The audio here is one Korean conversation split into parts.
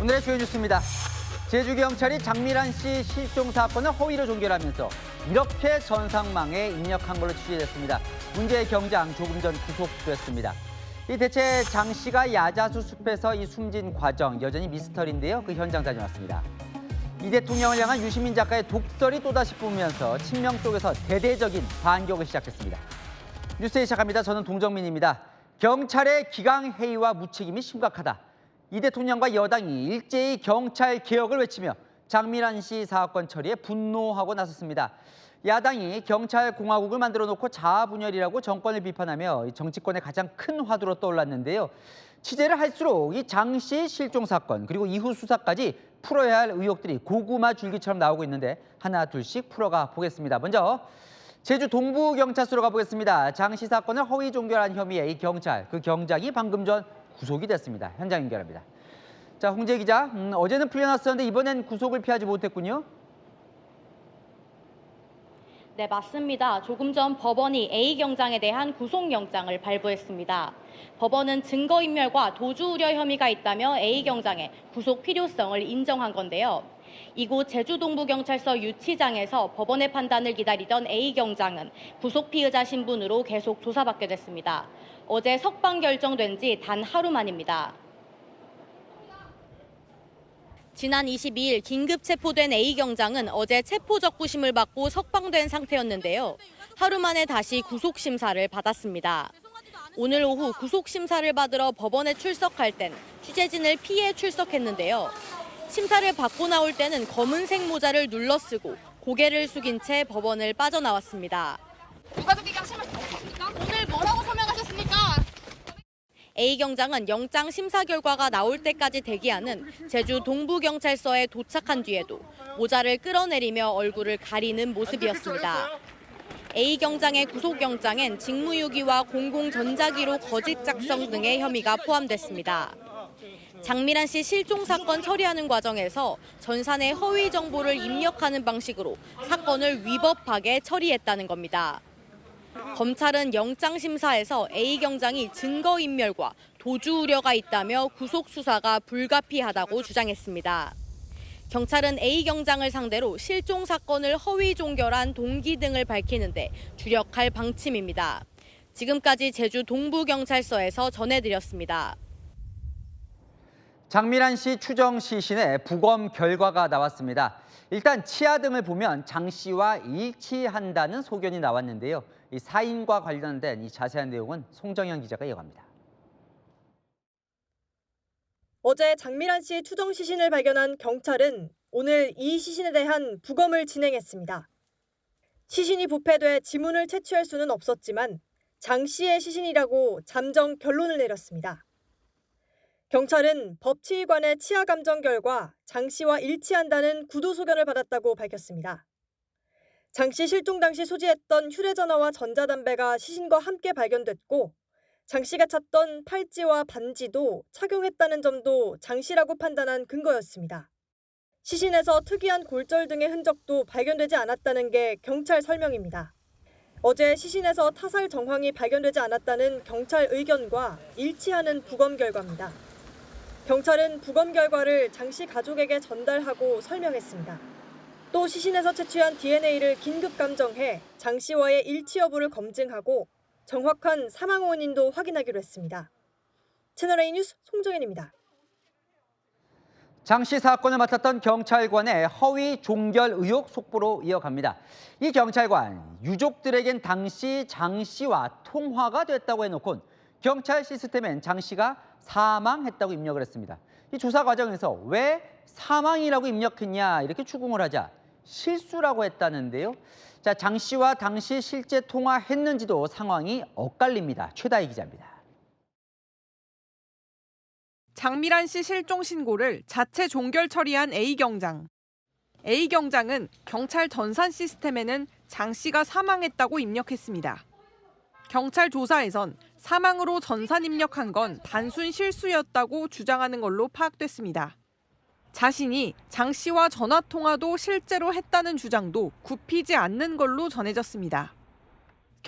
오늘의 주요 뉴스입니다. 제주경찰이 장미란 씨 실종 사건을 허위로 종결하면서 이렇게 전상망에 입력한 걸로 취재됐습니다. 문제의 경장 조금 전 구속됐습니다. 대체 장 씨가 야자수 숲에서 숨진 과정 여전히 미스터리인데요. 그 현장 다녀왔습니다. 이 대통령을 향한 유시민 작가의 독설이 또다시 뿜으면서 친명 속에서 대대적인 반격을 시작했습니다. 뉴스에 시작합니다. 저는 동정민입니다. 경찰의 기강회의와 무책임이 심각하다. 이 대통령과 여당이 일제히 경찰 개혁을 외치며 장미란 씨 사건 처리에 분노하고 나섰습니다. 야당이 경찰 공화국을 만들어 놓고 자아분열이라고 정권을 비판하며 정치권의 가장 큰 화두로 떠올랐는데요. 취재를 할수록 이 장 씨 실종 사건 그리고 이후 수사까지 풀어야 할 의혹들이 고구마 줄기처럼 나오고 있는데 하나 둘씩 풀어가 보겠습니다. 먼저 제주 동부경찰서로 가보겠습니다. 장 씨 사건을 허위 종결한 혐의의 이 경찰, 그 경장이 방금 전 구속이 됐습니다. 현장 연결합니다. 자, 홍재 기자, 어제는 풀려났었는데 이번엔 구속을 피하지 못했군요. 네, 맞습니다. 조금 전 법원이 A 경장에 대한 구속영장을 발부했습니다. 법원은 증거인멸과 도주 우려 혐의가 있다며 A 경장의 구속 필요성을 인정한 건데요. 이곳 제주동부경찰서 유치장에서 법원의 판단을 기다리던 A 경장은 구속 피의자 신분으로 계속 조사받게 됐습니다. 어제 석방 결정된 지 단 하루 만입니다. 지난 22일 긴급 체포된 A 경장은 어제 체포 적부심을 받고 석방된 상태였는데요. 하루 만에 다시 구속 심사를 받았습니다. 오늘 오후 구속 심사를 받으러 법원에 출석할 땐 취재진을 피해 출석했는데요. 심사를 받고 나올 때는 검은색 모자를 눌러쓰고 고개를 숙인 채 법원을 빠져나왔습니다. 유가족 기강 심하셨습니까? 오늘 뭐라고 서명하셨습니까? A 경장은 영장 심사 결과가 나올 때까지 대기하는 제주 동부경찰서에 도착한 뒤에도 모자를 끌어내리며 얼굴을 가리는 모습이었습니다. A 경장의 구속영장엔 직무유기와 공공전자기로 거짓 작성 등의 혐의가 포함됐습니다. 장미란 씨 실종 사건 처리하는 과정에서 전산에 허위 정보를 입력하는 방식으로 사건을 위법하게 처리했다는 겁니다. 검찰은 영장심사에서 A 경장이 증거인멸과 도주 우려가 있다며 구속 수사가 불가피하다고 주장했습니다. 경찰은 A 경장을 상대로 실종 사건을 허위 종결한 동기 등을 밝히는데 주력할 방침입니다. 지금까지 제주 동부경찰서에서 전해드렸습니다. 장미란 씨 추정 시신의 부검 결과가 나왔습니다. 일단 치아 등을 보면 장 씨와 일치한다는 소견이 나왔는데요. 이 사인과 관련된 이 자세한 내용은 송정현 기자가 이어갑니다. 어제 장미란 씨 추정 시신을 발견한 경찰은 오늘 이 시신에 대한 부검을 진행했습니다. 시신이 부패돼 지문을 채취할 수는 없었지만 장 씨의 시신이라고 잠정 결론을 내렸습니다. 경찰은 법치의관의 치아 감정 결과 장 씨와 일치한다는 구두 소견을 받았다고 밝혔습니다. 장 씨 실종 당시 소지했던 휴대전화와 전자담배가 시신과 함께 발견됐고 장 씨가 찾던 팔찌와 반지도 착용했다는 점도 장 씨라고 판단한 근거였습니다. 시신에서 특이한 골절 등의 흔적도 발견되지 않았다는 게 경찰 설명입니다. 어제 시신에서 타살 정황이 발견되지 않았다는 경찰 의견과 일치하는 부검 결과입니다. 경찰은 부검 결과를 장 씨 가족에게 전달하고 설명했습니다. 또 시신에서 채취한 DNA를 긴급 감정해 장 씨와의 일치 여부를 검증하고 정확한 사망 원인도 확인하기로 했습니다. 채널A 뉴스 송정현입니다. 장 씨 사건을 맡았던 경찰관의 허위 종결 의혹 속보로 이어갑니다. 이 경찰관, 유족들에겐 당시 장 씨와 통화가 됐다고 해놓곤 경찰 시스템엔 장 씨가 사망했다고 입력을 했습니다. 이 조사 과정에서 왜 사망이라고 입력했냐 이렇게 추궁을 하자 실수라고 했다는데요. 자, 장 씨와 당시 실제 통화했는지도 상황이 엇갈립니다. 최다희 기자입니다. 장미란 씨 실종 신고를 자체 종결 처리한 A 경장. A 경장은 경찰 전산 시스템에는 장 씨가 사망했다고 입력했습니다. 경찰 조사에선 사망으로 전산 입력한 건 단순 실수였다고 주장하는 걸로 파악됐습니다. 자신이 장 씨와 전화 통화도 실제로 했다는 주장도 굽히지 않는 걸로 전해졌습니다.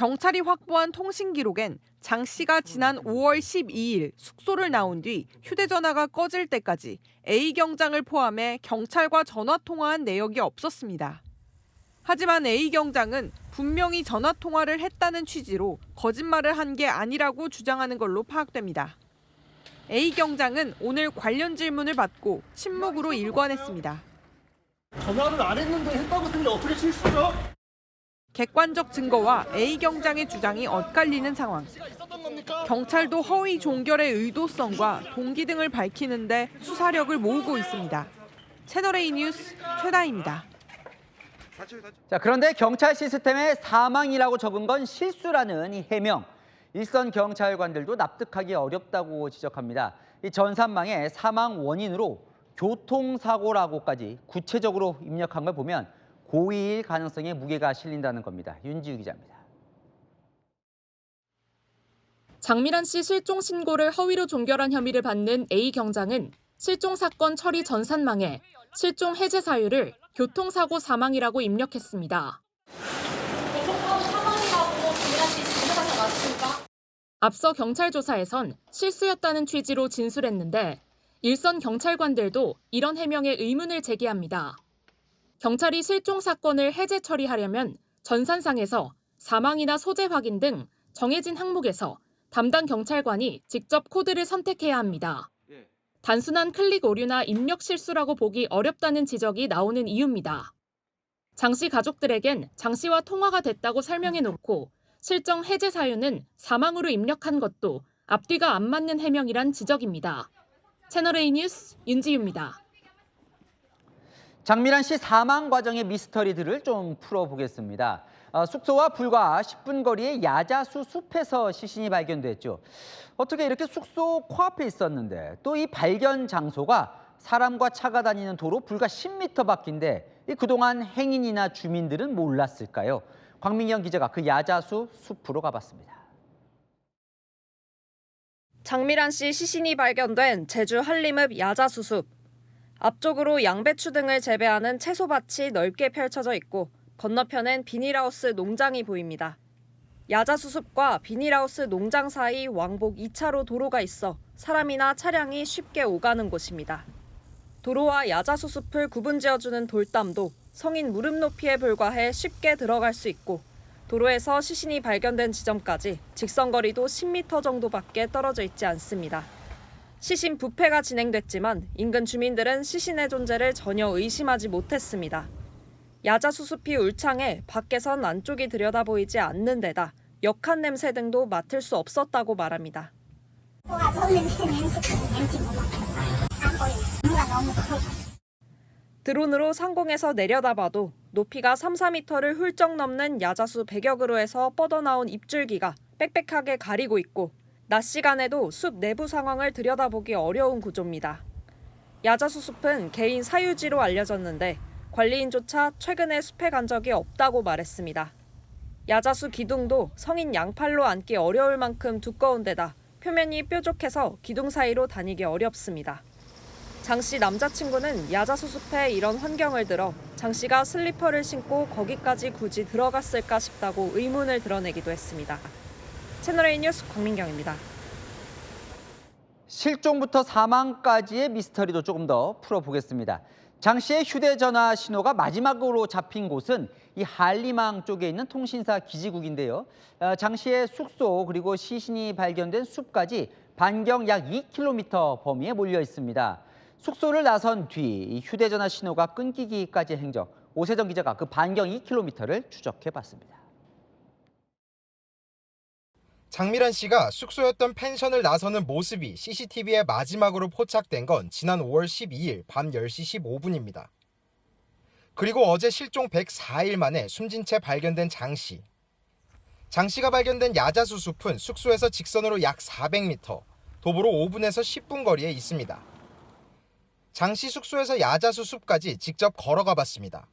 경찰이 확보한 통신 기록엔 장 씨가 지난 5월 12일 숙소를 나온 뒤 휴대전화가 꺼질 때까지 A 경장을 포함해 경찰과 전화 통화한 내역이 없었습니다. 하지만 A 경장은 분명히 전화 통화를 했다는 취지로 거짓말을 한 게 아니라고 주장하는 걸로 파악됩니다. A 경장은 오늘 관련 질문을 받고 침묵으로 일관했습니다. 전화를 안 했는데 했다고 쓰는 게 어떻게 실수죠? 객관적 증거와 A 경장의 주장이 엇갈리는 상황. 경찰도 허위 종결의 의도성과 동기 등을 밝히는데 수사력을 모으고 있습니다. 채널A 뉴스 최다희입니다. 자, 그런데 경찰 시스템에 사망이라고 적은 건 실수라는 이 해명. 일선 경찰관들도 납득하기 어렵다고 지적합니다. 이 전산망의 사망 원인으로 교통사고라고까지 구체적으로 입력한 걸 보면 고의일 가능성에 무게가 실린다는 겁니다. 윤지우 기자입니다. 장미란 씨 실종 신고를 허위로 종결한 혐의를 받는 A 경장은 실종 사건 처리 전산망에 실종 해제 사유를 교통사고 사망이라고 입력했습니다. 교통사고 사망이라고 장미란 씨 진술한 게 맞습니까? 앞서 경찰 조사에선 실수였다는 취지로 진술했는데 일선 경찰관들도 이런 해명에 의문을 제기합니다. 경찰이 실종 사건을 해제 처리하려면 전산상에서 사망이나 소재 확인 등 정해진 항목에서 담당 경찰관이 직접 코드를 선택해야 합니다. 단순한 클릭 오류나 입력 실수라고 보기 어렵다는 지적이 나오는 이유입니다. 장 씨 가족들에겐 장 씨와 통화가 됐다고 설명해놓고 실종 해제 사유는 사망으로 입력한 것도 앞뒤가 안 맞는 해명이란 지적입니다. 채널A 뉴스 윤지유입니다. 장미란 씨 사망 과정의 미스터리들을 좀 풀어보겠습니다. 숙소와 불과 10분 거리의 야자수 숲에서 시신이 발견됐죠. 어떻게 이렇게 숙소 코앞에 있었는데 또 이 발견 장소가 사람과 차가 다니는 도로 불과 10m 밖인데 그동안 행인이나 주민들은 몰랐을까요? 광민경 기자가 그 야자수 숲으로 가봤습니다. 장미란 씨 시신이 발견된 제주 한림읍 야자수 숲. 앞쪽으로 양배추 등을 재배하는 채소밭이 넓게 펼쳐져 있고 건너편엔 비닐하우스 농장이 보입니다. 야자수숲과 비닐하우스 농장 사이 왕복 2차로 도로가 있어 사람이나 차량이 쉽게 오가는 곳입니다. 도로와 야자수숲을 구분지어주는 돌담도 성인 무릎 높이에 불과해 쉽게 들어갈 수 있고 도로에서 시신이 발견된 지점까지 직선거리도 10m 정도밖에 떨어져 있지 않습니다. 시신 부패가 진행됐지만 인근 주민들은 시신의 존재를 전혀 의심하지 못했습니다. 야자수숲이 울창해 밖에선 안쪽이 들여다 보이지 않는 데다 역한 냄새 등도 맡을 수 없었다고 말합니다. 드론으로 상공에서 내려다봐도 높이가 3, 4m를 훌쩍 넘는 야자수 100여 그루에서 뻗어나온 잎줄기가 빽빽하게 가리고 있고 낮 시간에도 숲 내부 상황을 들여다보기 어려운 구조입니다. 야자수 숲은 개인 사유지로 알려졌는데 관리인조차 최근에 숲에 간 적이 없다고 말했습니다. 야자수 기둥도 성인 양팔로 앉기 어려울 만큼 두꺼운 데다 표면이 뾰족해서 기둥 사이로 다니기 어렵습니다. 장 씨 남자친구는 야자수 숲에 이런 환경을 들어 장 씨가 슬리퍼를 신고 거기까지 굳이 들어갔을까 싶다고 의문을 드러내기도 했습니다. 채널A 뉴스 광민경입니다. 실종부터 사망까지의 미스터리도 조금 더 풀어보겠습니다. 장 씨의 휴대전화 신호가 마지막으로 잡힌 곳은 이 한림항 쪽에 있는 통신사 기지국인데요. 장 씨의 숙소 그리고 시신이 발견된 숲까지 반경 약 2km 범위에 몰려 있습니다. 숙소를 나선 뒤 휴대전화 신호가 끊기기까지의 행적, 오세정 기자가 그 반경 2km를 추적해봤습니다. 장미란 씨가 숙소였던 펜션을 나서는 모습이 CCTV에 마지막으로 포착된 건 지난 5월 12일 밤 10시 15분입니다. 그리고 어제 실종 104일 만에 숨진 채 발견된 장 씨. 장 씨가 발견된 야자수 숲은 숙소에서 직선으로 약 400m, 도보로 5분에서 10분 거리에 있습니다. 장 씨 숙소에서 야자수 숲까지 직접 걸어가 봤습니다.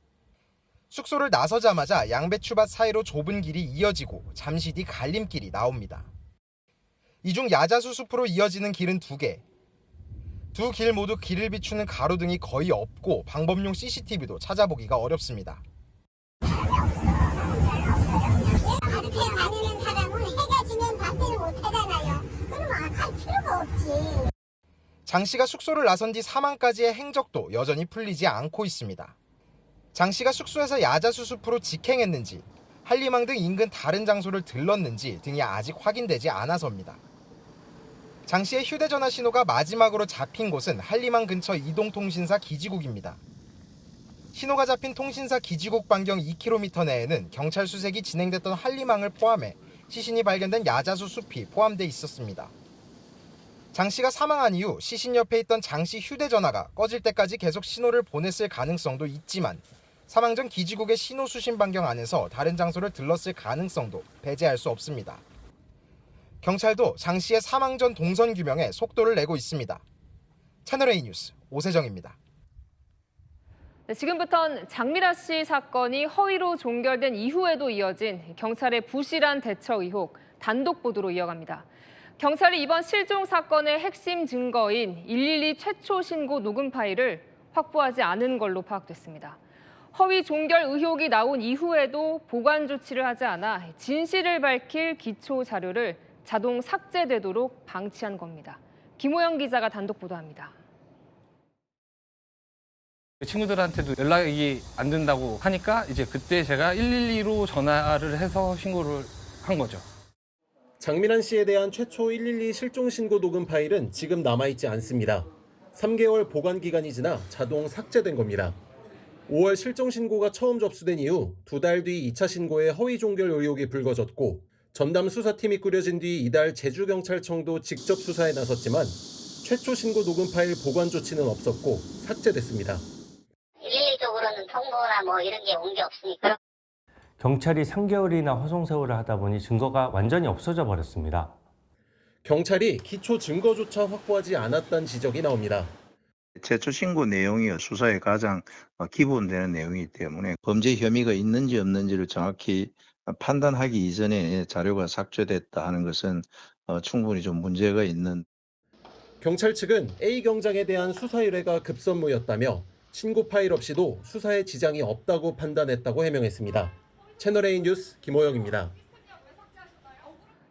숙소를 나서자마자 양배추밭 사이로 좁은 길이 이어지고 잠시 뒤 갈림길이 나옵니다. 이 중 야자수 숲으로 이어지는 길은 2개. 두 길 모두 길을 비추는 가로등이 거의 없고 방범용 CCTV도 찾아보기가 어렵습니다. 장 씨가 숙소를 나선 뒤 사망까지의 행적도 여전히 풀리지 않고 있습니다. 장 씨가 숙소에서 야자수습으로 직행했는지, 한림항 등 인근 다른 장소를 들렀는지 등이 아직 확인되지 않아서입니다. 장 씨의 휴대전화 신호가 마지막으로 잡힌 곳은 한림항 근처 이동통신사 기지국입니다. 신호가 잡힌 통신사 기지국 반경 2km 내에는 경찰 수색이 진행됐던 한림항을 포함해 시신이 발견된 야자수 숲이 포함돼 있었습니다. 장 씨가 사망한 이후 시신 옆에 있던 장 씨 휴대전화가 꺼질 때까지 계속 신호를 보냈을 가능성도 있지만 사망 전 기지국의 신호 수신 반경 안에서 다른 장소를 들렀을 가능성도 배제할 수 없습니다. 경찰도 장 씨의 사망 전 동선 규명에 속도를 내고 있습니다. 채널A 뉴스 오세정입니다. 네, 지금부턴 장미란 씨 사건이 허위로 종결된 이후에도 이어진 경찰의 부실한 대처 의혹 단독 보도로 이어갑니다. 경찰이 이번 실종 사건의 핵심 증거인 112 최초 신고 녹음 파일을 확보하지 않은 걸로 파악됐습니다. 허위 종결 의혹이 나온 이후에도 보관 조치를 하지 않아 진실을 밝힐 기초 자료를 자동 삭제되도록 방치한 겁니다. 김호영 기자가 단독 보도합니다. 친구들한테도 연락이 안 된다고 하니까 이제 그때 제가 112로 전화를 해서 신고를 한 거죠. 장미란 씨에 대한 최초 112 실종 신고 녹음 파일은 지금 남아있지 않습니다. 3개월 보관 기간이 지나 자동 삭제된 겁니다. 5월 실종 신고가 처음 접수된 이후 2달 뒤 2차 신고에 허위 종결 의혹이 불거졌고 전담 수사팀이 꾸려진 뒤 이달 제주경찰청도 직접 수사에 나섰지만 최초 신고 녹음 파일 보관 조치는 없었고 삭제됐습니다. 112쪽으로는 통보나 뭐 이런 게 온 게 없으니까. 경찰이 3개월이나 허송세월을 하다 보니 증거가 완전히 없어져 버렸습니다. 경찰이 기초 증거조차 확보하지 않았다는 지적이 나옵니다. 최초 신고 내용이 수사에 가장 기본되는 내용이기 때문에 범죄 혐의가 있는지 없는지를 정확히 판단하기 이전에 자료가 삭제됐다 하는 것은 충분히 좀 문제가 있는. 경찰 측은 A 경장에 대한 수사 의뢰가 급선무였다며 신고 파일 없이도 수사에 지장이 없다고 판단했다고 해명했습니다. 채널A 뉴스 김호영입니다.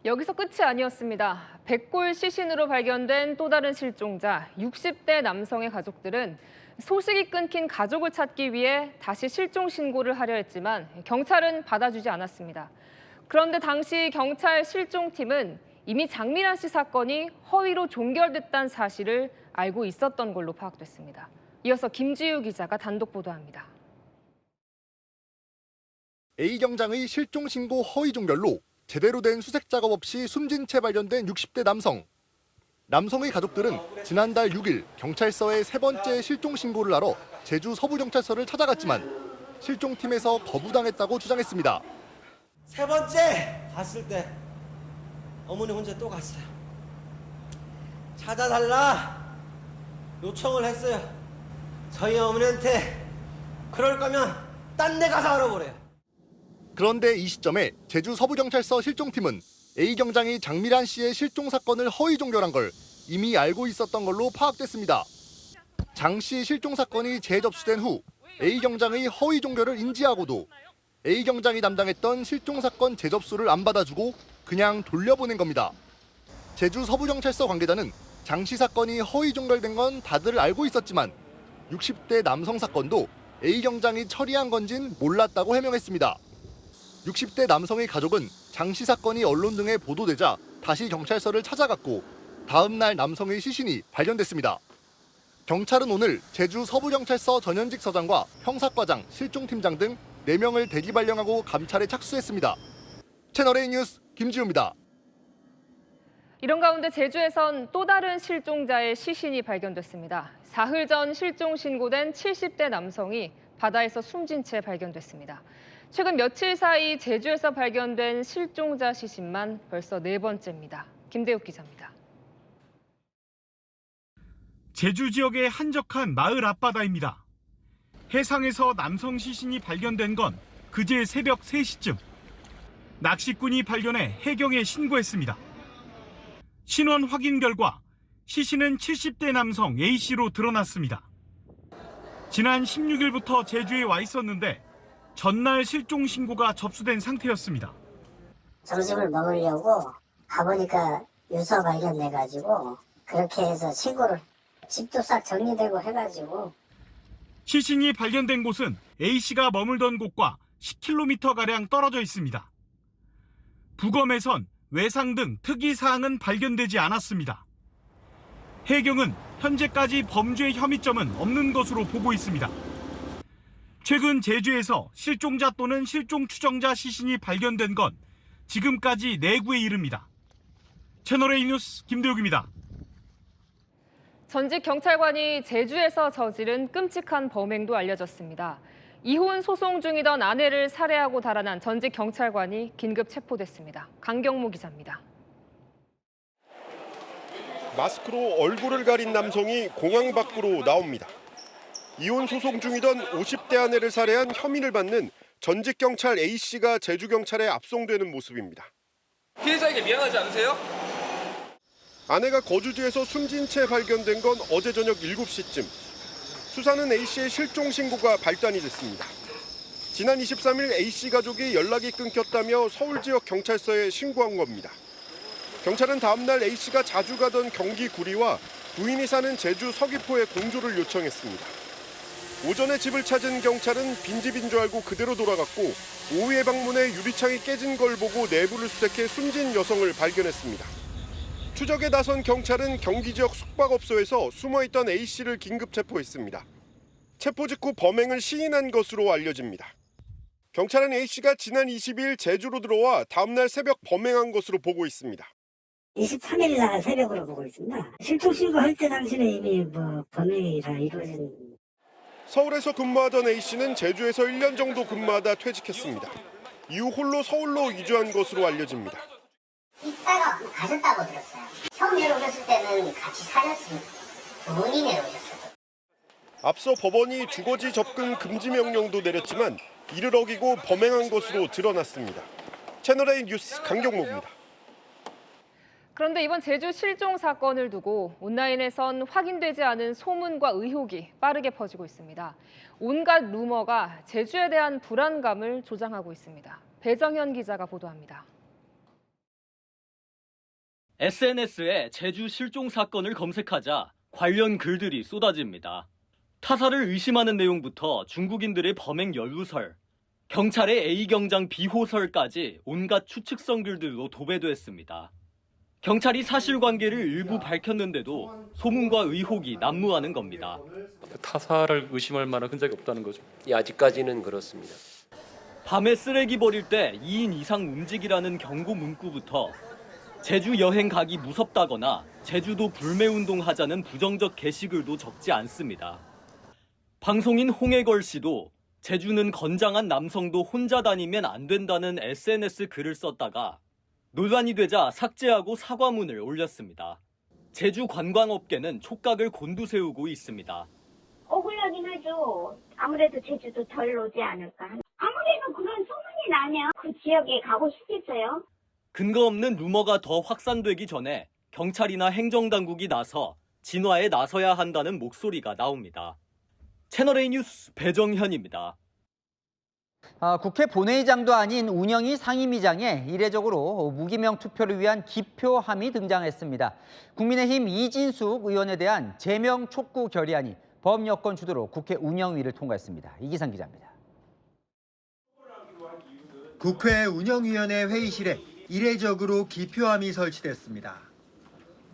여기서 끝이 아니었습니다. 백골 시신으로 발견된 또 다른 실종자 60대 남성의 가족들은 소식이 끊긴 가족을 찾기 위해 다시 실종 신고를 하려 했지만 경찰은 받아주지 않았습니다. 그런데 당시 경찰 실종팀은 이미 장미란 씨 사건이 허위로 종결됐다는 사실을 알고 있었던 걸로 파악됐습니다. 이어서 김지유 기자가 단독 보도합니다. A 경장의 실종 신고 허위 종결로 제대로 된 수색 작업 없이 숨진 채 발견된 60대 남성. 남성의 가족들은 지난달 6일 경찰서에 세 번째 실종 신고를 하러 제주 서부경찰서를 찾아갔지만 실종팀에서 거부당했다고 주장했습니다. 세 번째 갔을 때 어머니 혼자 또 갔어요. 찾아달라 요청을 했어요. 저희 어머니한테 그럴 거면 딴 데 가서 알아보래요. 그런데 이 시점에 제주 서부경찰서 실종팀은 A 경장이 장미란 씨의 실종 사건을 허위 종결한 걸 이미 알고 있었던 걸로 파악됐습니다. 장 씨 실종 사건이 재접수된 후 A 경장의 허위 종결을 인지하고도 A 경장이 담당했던 실종 사건 재접수를 안 받아주고 그냥 돌려보낸 겁니다. 제주 서부경찰서 관계자는 장 씨 사건이 허위 종결된 건 다들 알고 있었지만 60대 남성 사건도 A 경장이 처리한 건진 몰랐다고 해명했습니다. 60대 남성의 가족은 장 씨 사건이 언론 등에 보도되자 다시 경찰서를 찾아갔고 다음 날 남성의 시신이 발견됐습니다. 경찰은 오늘 제주 서부경찰서 전현직 서장과 형사과장, 실종팀장 등 4명을 대기 발령하고 감찰에 착수했습니다. 채널A 뉴스 김지우입니다. 이런 가운데 제주에선 또 다른 실종자의 시신이 발견됐습니다. 사흘 전 실종 신고된 70대 남성이 바다에서 숨진 채 발견됐습니다. 최근 며칠 사이 제주에서 발견된 실종자 시신만 벌써 4번째입니다. 김대욱 기자입니다. 제주 지역의 한적한 마을 앞바다입니다. 해상에서 남성 시신이 발견된 건 그제 새벽 3시쯤. 낚시꾼이 발견해 해경에 신고했습니다. 신원 확인 결과 시신은 70대 남성 A씨로 드러났습니다. 지난 16일부터 제주에 와 있었는데 전날 실종 신고가 접수된 상태였습니다. 점심을 먹으려고 가보니까 유서 발견돼가지고 그렇게 해서 신고를 집도 싹 정리되고 해가지고 시신이 발견된 곳은 A씨가 머물던 곳과 10km가량 떨어져 있습니다. 부검에선 외상 등 특이사항은 발견되지 않았습니다. 해경은 현재까지 범죄 혐의점은 없는 것으로 보고 있습니다. 최근 제주에서 실종자 또는 실종 추정자 시신이 발견된 건 지금까지 4구에 이릅니다. 채널A 뉴스 김대욱입니다. 전직 경찰관이 제주에서 저지른 끔찍한 범행도 알려졌습니다. 이혼 소송 중이던 아내를 살해하고 달아난 전직 경찰관이 긴급 체포됐습니다. 강경모 기자입니다. 마스크로 얼굴을 가린 남성이 공항 밖으로 나옵니다. 이혼 소송 중이던 50대 아내를 살해한 혐의를 받는 전직 경찰 A씨가 제주경찰에 압송되는 모습입니다. 피해자에게 미안하지 않으세요? 아내가 거주지에서 숨진 채 발견된 건 어제 저녁 7시쯤. 수사는 A씨의 실종 신고가 발단이 됐습니다. 지난 23일 A씨 가족이 연락이 끊겼다며 서울 지역 경찰서에 신고한 겁니다. 경찰은 다음 날 A씨가 자주 가던 경기 구리와 부인이 사는 제주 서귀포에 공조를 요청했습니다. 오전에 집을 찾은 경찰은 빈집인 줄 알고 그대로 돌아갔고 오후에 방문해 유리창이 깨진 걸 보고 내부를 수색해 숨진 여성을 발견했습니다. 추적에 나선 경찰은 경기 지역 숙박업소에서 숨어있던 A씨를 긴급 체포했습니다. 체포 직후 범행을 시인한 것으로 알려집니다. 경찰은 A씨가 지난 22일 제주로 들어와 다음 날 새벽 범행한 것으로 보고 있습니다. 23일 날 새벽으로 보고 있습니다. 실종 신고할 때 당시는 이미 범행이 다 이루어진. 서울에서 근무하던 A씨는 제주에서 1년 정도 근무하다 퇴직했습니다. 이후 홀로 서울로 이주한 것으로 알려집니다. 있다가 가셨다고 들었어요. 처음 내려오셨을 때는 같이 사셨습니다. 두 분이 내려오셨어요. 앞서 법원이 주거지 접근 금지 명령도 내렸지만 이를 어기고 범행한 것으로 드러났습니다. 채널A 뉴스 강경모입니다. 그런데 이번 제주 실종 사건을 두고 온라인에선 확인되지 않은 소문과 의혹이 빠르게 퍼지고 있습니다. 온갖 루머가 제주에 대한 불안감을 조장하고 있습니다. 배정현 기자가 보도합니다. SNS에 제주 실종 사건을 검색하자 관련 글들이 쏟아집니다. 타사를 의심하는 내용부터 중국인들의 범행 연루설, 경찰의 A경장 비호설까지 온갖 추측성 글들로 도배됐습니다. 경찰이 사실관계를 일부 밝혔는데도 소문과 의혹이 난무하는 겁니다. 타사를 의심할 만한 흔적이 없다는 거죠. 아직까지는 그렇습니다. 밤에 쓰레기 버릴 때 2인 이상 움직이라는 경고 문구부터 제주 여행 가기 무섭다거나 제주도 불매운동 하자는 부정적 게시글도 적지 않습니다. 방송인 홍해걸 씨도 제주는 건장한 남성도 혼자 다니면 안 된다는 SNS 글을 썼다가 논란이 되자 삭제하고 사과문을 올렸습니다. 제주 관광업계는 촉각을 곤두세우고 있습니다. 억울하긴 하죠. 아무래도 제주도 덜 오지 않을까. 아무래도 그런 소문이 나면 그 지역에 가고 싶겠어요. 근거 없는 루머가 더 확산되기 전에 경찰이나 행정당국이 나서 진화에 나서야 한다는 목소리가 나옵니다. 채널A 뉴스 배정현입니다. 국회 본회의장도 아닌 운영위 상임위장에 이례적으로 무기명 투표를 위한 기표함이 등장했습니다. 국민의힘 이진숙 의원에 대한 제명 촉구 결의안이 범여권 주도로 국회 운영위를 통과했습니다. 이기상 기자입니다. 국회 운영위원회 회의실에 이례적으로 기표함이 설치됐습니다.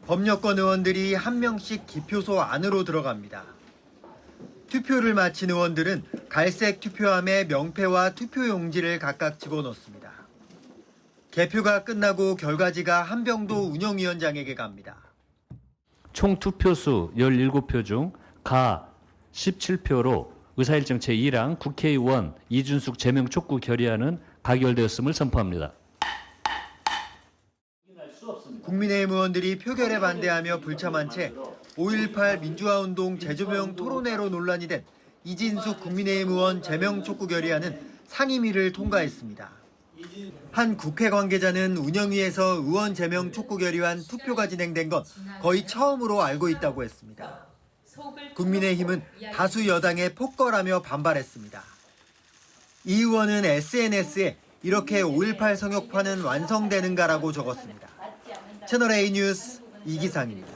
범여권 의원들이 한 명씩 기표소 안으로 들어갑니다. 투표를 마친 의원들은 갈색 투표함에 명패와 투표용지를 각각 집어넣습니다. 개표가 끝나고 결과지가 한병도 운영위원장에게 갑니다. 총 투표수 17표 중 가 17표로 의사일정 제2랑 국회의원 이준숙 제명 촉구 결의안은 가결되었음을 선포합니다. 국민의힘 의원들이 표결에 반대하며 불참한 채 5.18 민주화운동 재조명 토론회로 논란이 된 이진숙 국민의힘 의원 제명 촉구 결의안은 상임위를 통과했습니다. 한 국회 관계자는 운영위에서 의원 제명 촉구 결의안 투표가 진행된 건 거의 처음으로 알고 있다고 했습니다. 국민의힘은 다수 여당에 폭거라며 반발했습니다. 이 의원은 SNS에 이렇게 5.18 성역파는 완성되는가라고 적었습니다. 채널A 뉴스 이기상입니다.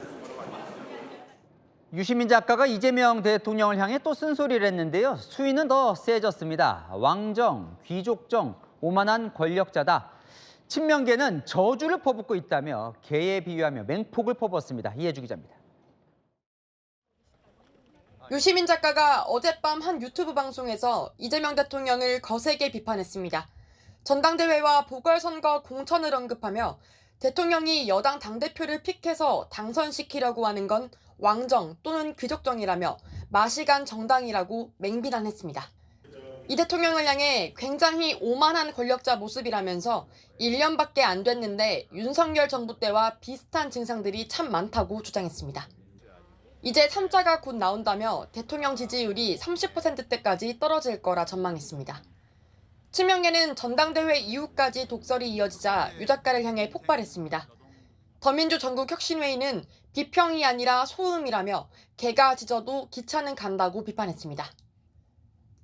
유시민 작가가 이재명 대통령을 향해 또 쓴소리를 했는데요. 수위는 더 세졌습니다. 왕정, 귀족정, 오만한 권력자다. 친명계는 저주를 퍼붓고 있다며 개에 비유하며 맹폭을 퍼붓습니다. 이해주 기자입니다. 유시민 작가가 어젯밤 한 유튜브 방송에서 이재명 대통령을 거세게 비판했습니다. 전당대회와 보궐선거 공천을 언급하며 대통령이 여당 당대표를 픽해서 당선시키려고 하는 건 왕정 또는 귀족정이라며 마시간 정당이라고 맹비난했습니다. 이 대통령을 향해 굉장히 오만한 권력자 모습이라면서 1년밖에 안 됐는데 윤석열 정부 때와 비슷한 증상들이 참 많다고 주장했습니다. 이제 3자가 곧 나온다며 대통령 지지율이 30%대까지 떨어질 거라 전망했습니다. 친명계는 전당대회 이후까지 독설이 이어지자 유 작가를 향해 폭발했습니다. 더민주 전국혁신회의는 비평이 아니라 소음이라며 개가 짖어도 기차는 간다고 비판했습니다.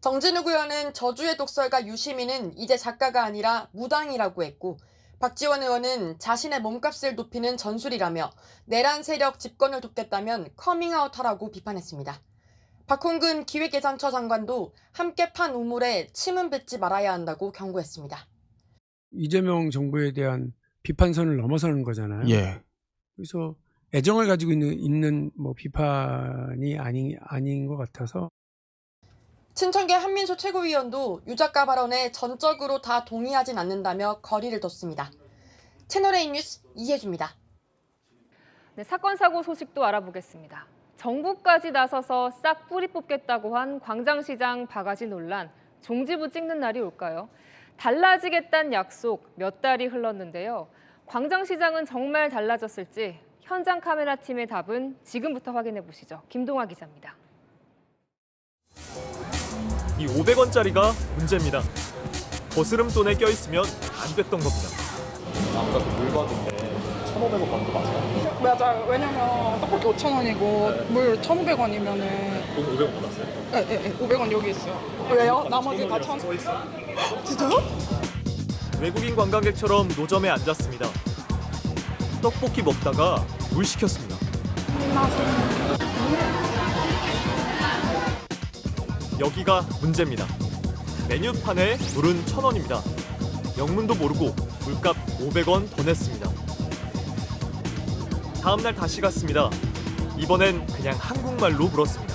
정진욱 의원은 저주의 독설가 유시민은 이제 작가가 아니라 무당이라고 했고 박지원 의원은 자신의 몸값을 높이는 전술이라며 내란 세력 집권을 돕겠다면 커밍아웃하라고 비판했습니다. 박홍근 기획예산처 장관도 함께 판 우물에 침은 뱉지 말아야 한다고 경고했습니다. 이재명 정부에 대한 비판선을 넘어서는 거잖아요. 예. 그래서 애정을 가지고 있는 뭐 비판이 아닌 것 같아서. 친청계 한민수 최고위원도 유 작가 발언에 전적으로 다 동의하진 않는다며 거리를 뒀습니다. 채널A 뉴스 이혜주입니다. 네, 사건 사고 소식도 알아보겠습니다. 정부까지 나서서 싹 뿌리 뽑겠다고 한 광장시장 바가지 논란, 종지부 찍는 날이 올까요? 달라지겠다는 약속 몇 달이 흘렀는데요. 광장시장은 정말 달라졌을지 현장 카메라 팀의 답은 지금부터 확인해 보시죠. 김동아 기자입니다. 이 500원짜리가 문제입니다. 거스름돈에 껴있으면 안 됐던 겁니다. 아까 그 물건인데 1,500원 받는 거 맞아요? 맞아요. 왜냐면 떡볶이 5,000원이고 물 1,500원이면은 돈 500원 받았어요? 네, 500원 여기 있어요. 왜요? 나머지 다 1,000원. 진짜요? 외국인 관광객처럼 노점에 앉았습니다. 떡볶이 먹다가 물 시켰습니다. 여기가 문제입니다. 메뉴판에 물은 1,000원입니다. 영문도 모르고 물값 500원 더 냈습니다. 다음 날 다시 갔습니다. 이번엔 그냥 한국말로 물었습니다.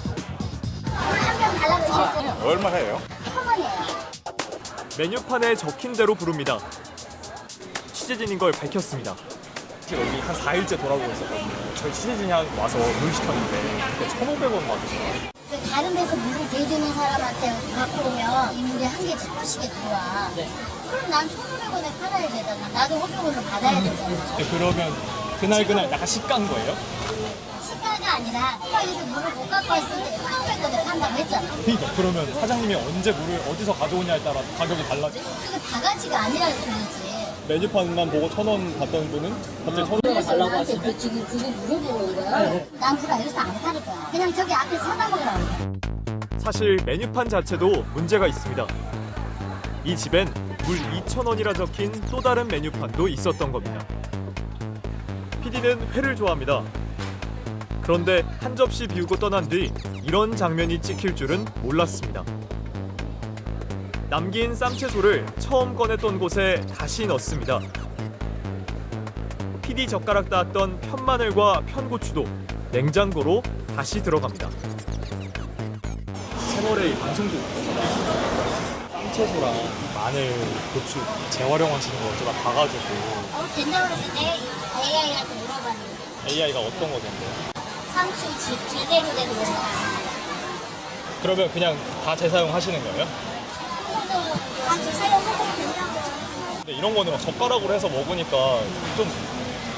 한병 달라주실 분 얼마 해요? 1,000원이에요. 메뉴판에 적힌 대로 부릅니다. 취재진인 걸 밝혔습니다. 여기 한 4일째 돌아보고 있었거든요. 저희 취재진이 와서 물 시켰는데 그때 1,500원 받으시더라고요. 다른 데서 물을 대주는 사람한테 갖고 오면 이 물에 한 개 잡수시게 들어와. 그럼 난 1,500원에 팔아야 되잖아. 나도 500원을 받아야 되잖아. 그러면 그날 약간 시가인 거예요? 시가가 아니라 여기서 물을 못 갖고 왔을 때 1,500원에 판다고 했잖아. 그러니까 그러면 사장님이 언제 물을 어디서 가져오냐에 따라 가격이 달라져. 그게 바가지가 아니라는 소리지. 메뉴판만 보고 1,000원 받던 분은 갑자기 1,000원 달라고 하시고. 그 지금 그거 물어보는 거야. 난 그거 여기서 안 팔을 거야. 그냥 저기 앞에 사다 먹으라고. 사실 메뉴판 자체도 문제가 있습니다. 이 집엔 물 2,000원이라 적힌 또 다른 메뉴판도 있었던 겁니다. PD는 회를 좋아합니다. 그런데 한 접시 비우고 떠난 뒤 이런 장면이 찍힐 줄은 몰랐습니다. 남긴 쌈채소를 처음 꺼냈던 곳에 다시 넣습니다. PD 젓가락 닿았던 편마늘과 편고추도 냉장고로 다시 들어갑니다. 채널A 방송도 쌈채소랑 마늘, 고추 재활용하시는 거 제가 봐가지고 된다고 그래서 내가 AI한테 물어봤는데 AI가 어떤 거던데요? 상추 제대로 된 거야. 그러면 그냥 다 재사용하시는 거예요? 상추 사용하고 된다고. 근데 이런 거는 막 젓가락으로 해서 먹으니까 좀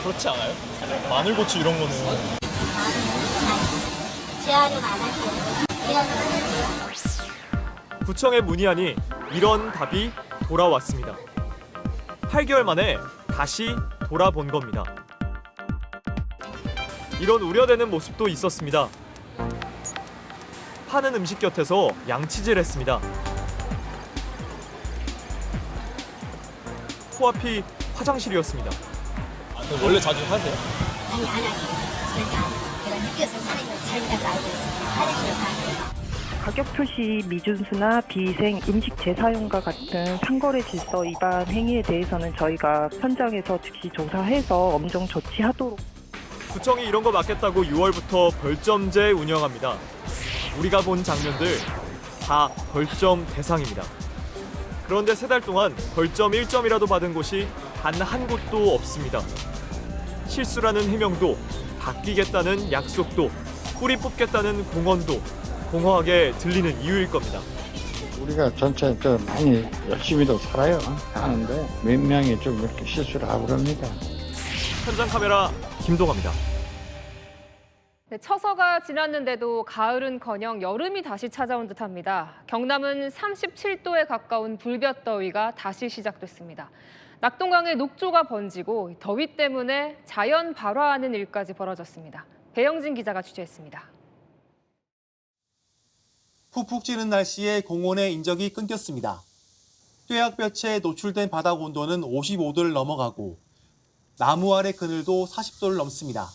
그렇지 않아요? 마늘, 고추 이런 거는 재활용 안 할게요. 구청에 문의하니 이런 답이 돌아왔습니다. 8개월 만에 다시 돌아본 겁니다. 이런 우려되는 모습도 있었습니다. 파는 음식 곁에서 양치질했습니다. 코앞이 화장실이었습니다. 원래 자주 하세요? 아니 안 하게. 절대 안 해. 느껴서 살짝 알고 있어요. 화장실에서. 가격 표시 미준수나 비위생, 음식 재사용과 같은 상거래 질서 위반 행위에 대해서는 저희가 현장에서 즉시 조사해서 엄정 조치하도록. 구청이 이런 거 막겠다고 6월부터 벌점제 운영합니다. 우리가 본 장면들 다 벌점 대상입니다. 그런데 3달 동안 벌점 1점이라도 받은 곳이 단 한 곳도 없습니다. 실수라는 해명도, 바뀌겠다는 약속도, 뿌리 뽑겠다는 공언도 공허하게 들리는 이유일 겁니다. 우리가 전체 많이 열심히도 살아요. 하는데 몇 명이 좀 이렇게 실수를 하고 그럽니다. 현장 카메라 김동아입니다. 네, 처서가 지났는데도 가을은커녕 여름이 다시 찾아온 듯합니다. 경남은 37도에 가까운 불볕더위가 다시 시작됐습니다. 낙동강에 녹조가 번지고 더위 때문에 자연 발화하는 일까지 벌어졌습니다. 배영진 기자가 취재했습니다. 푹푹 찌는 날씨에 공원의 인적이 끊겼습니다. 뙤약볕에 노출된 바닥 온도는 55도를 넘어가고 나무 아래 그늘도 40도를 넘습니다.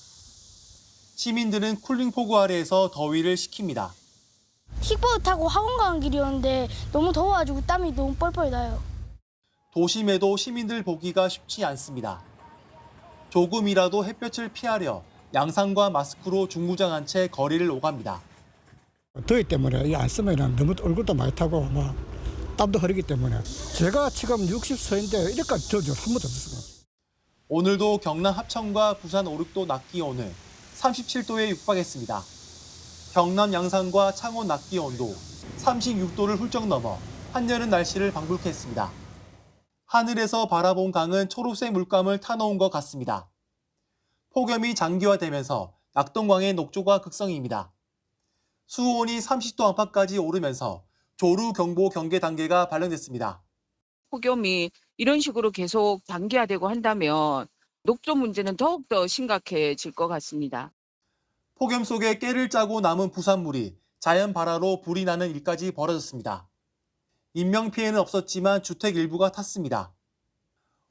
시민들은 쿨링포구 아래에서 더위를 식힙니다. 킥보드 타고 학원 가는 길이었는데 너무 더워가지고 땀이 너무 뻘뻘 나요. 도심에도 시민들 보기가 쉽지 않습니다. 조금이라도 햇볕을 피하려 양산과 마스크로 중무장한 채 거리를 오갑니다. 더위 때문에 안 쓰면 너무 얼굴도 많이 타고 땀도 흐르기 때문에 제가 지금 60세인데 이렇게까지 더운 적 한 번도 없었어요. 오늘도 경남 합천과 부산 오륙도 낮 기온은 37도에 육박했습니다. 경남 양산과 창원 낮 기온도 36도를 훌쩍 넘어 한여름 날씨를 방불케 했습니다. 하늘에서 바라본 강은 초록색 물감을 타놓은 것 같습니다. 폭염이 장기화되면서 낙동강의 녹조가 극성입니다. 수온이 30도 안팎까지 오르면서 조류경보 경계 단계가 발령됐습니다. 폭염이 이런 식으로 계속 장기화되고 한다면 녹조 문제는 더욱더 심각해질 것 같습니다. 폭염 속에 깨를 짜고 남은 부산물이 자연 발화로 불이 나는 일까지 벌어졌습니다. 인명피해는 없었지만 주택 일부가 탔습니다.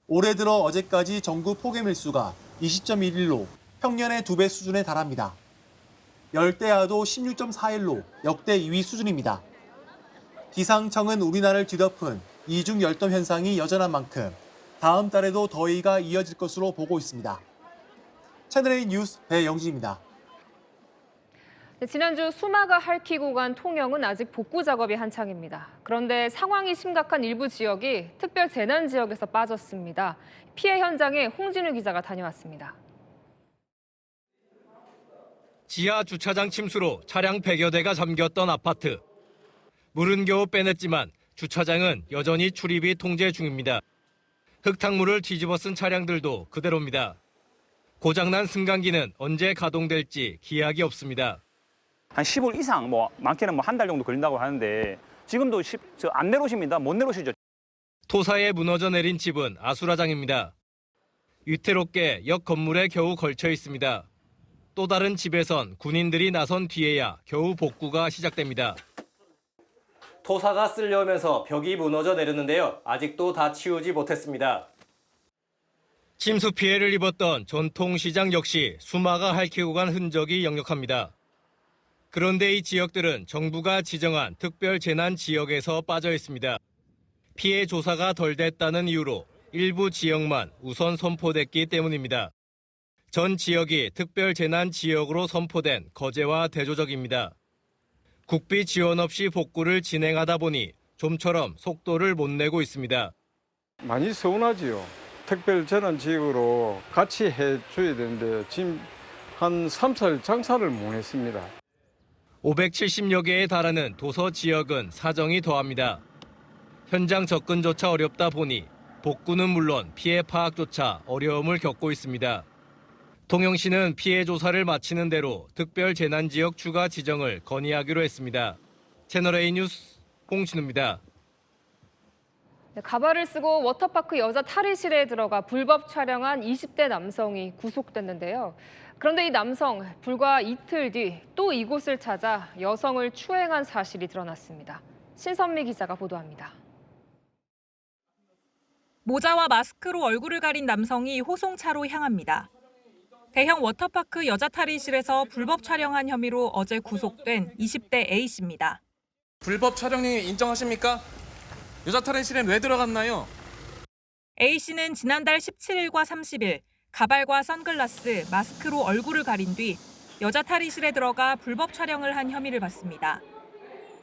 올해 들어 어제까지 전국 폭염 일수가 20.1일로 평년의 2배 수준에 달합니다. 열대야도 16.4일로 역대 2위 수준입니다. 기상청은 우리나라를 뒤덮은 이중 열섬 현상이 여전한 만큼 다음 달에도 더위가 이어질 것으로 보고 있습니다. 채널A 뉴스 배영진입니다. 네, 지난주 수마가 핥히고 간 통영은 아직 복구 작업이 한창입니다. 그런데 상황이 심각한 일부 지역이 특별 재난 지역에서 빠졌습니다. 피해 현장에 홍진우 기자가 다녀왔습니다. 지하 주차장 침수로 차량 100여 대가 잠겼던 아파트. 물은 겨우 빼냈지만 주차장은 여전히 출입이 통제 중입니다. 흙탕물을 뒤집어 쓴 차량들도 그대로입니다. 고장난 승강기는 언제 가동될지 기약이 없습니다. 한 10월 이상, 많게는 한 달 정도 걸린다고 하는데 지금도 안 내려오십니다. 못 내려오시죠. 토사에 무너져 내린 집은 아수라장입니다. 위태롭게 역 건물에 겨우 걸쳐 있습니다. 또 다른 집에선 군인들이 나선 뒤에야 겨우 복구가 시작됩니다. 토사가 쓸려오면서 벽이 무너져 내렸는데요. 아직도 다 치우지 못했습니다. 침수 피해를 입었던 전통시장 역시 수마가 핥히고 간 흔적이 역력합니다. 그런데 이 지역들은 정부가 지정한 특별 재난 지역에서 빠져 있습니다. 피해 조사가 덜 됐다는 이유로 일부 지역만 우선 선포됐기 때문입니다. 전 지역이 특별 재난 지역으로 선포된 거제와 대조적입니다. 국비 지원 없이 복구를 진행하다 보니 좀처럼 속도를 못 내고 있습니다. 많이 서운하지요. 특별 재난 지역으로 같이 해줘야 되는데 지금 한 3살 장사를 못 했습니다. 570여 개에 달하는 도서 지역은 사정이 더합니다. 현장 접근조차 어렵다 보니 복구는 물론 피해 파악조차 어려움을 겪고 있습니다. 통영시는 피해 조사를 마치는 대로 특별 재난지역 추가 지정을 건의하기로 했습니다. 채널A 뉴스 홍진우입니다. 네, 가발을 쓰고 워터파크 여자 탈의실에 들어가 불법 촬영한 20대 남성이 구속됐는데요. 그런데 이 남성 불과 이틀 뒤 또 이곳을 찾아 여성을 추행한 사실이 드러났습니다. 신선미 기자가 보도합니다. 모자와 마스크로 얼굴을 가린 남성이 호송차로 향합니다. 대형 워터파크 여자 탈의실에서 불법 촬영한 혐의로 어제 구속된 20대 A씨입니다. 불법 촬영이 인정하십니까? 여자 탈의실엔 왜 들어갔나요? A씨는 지난달 17일과 30일 가발과 선글라스, 마스크로 얼굴을 가린 뒤 여자 탈의실에 들어가 불법 촬영을 한 혐의를 받습니다.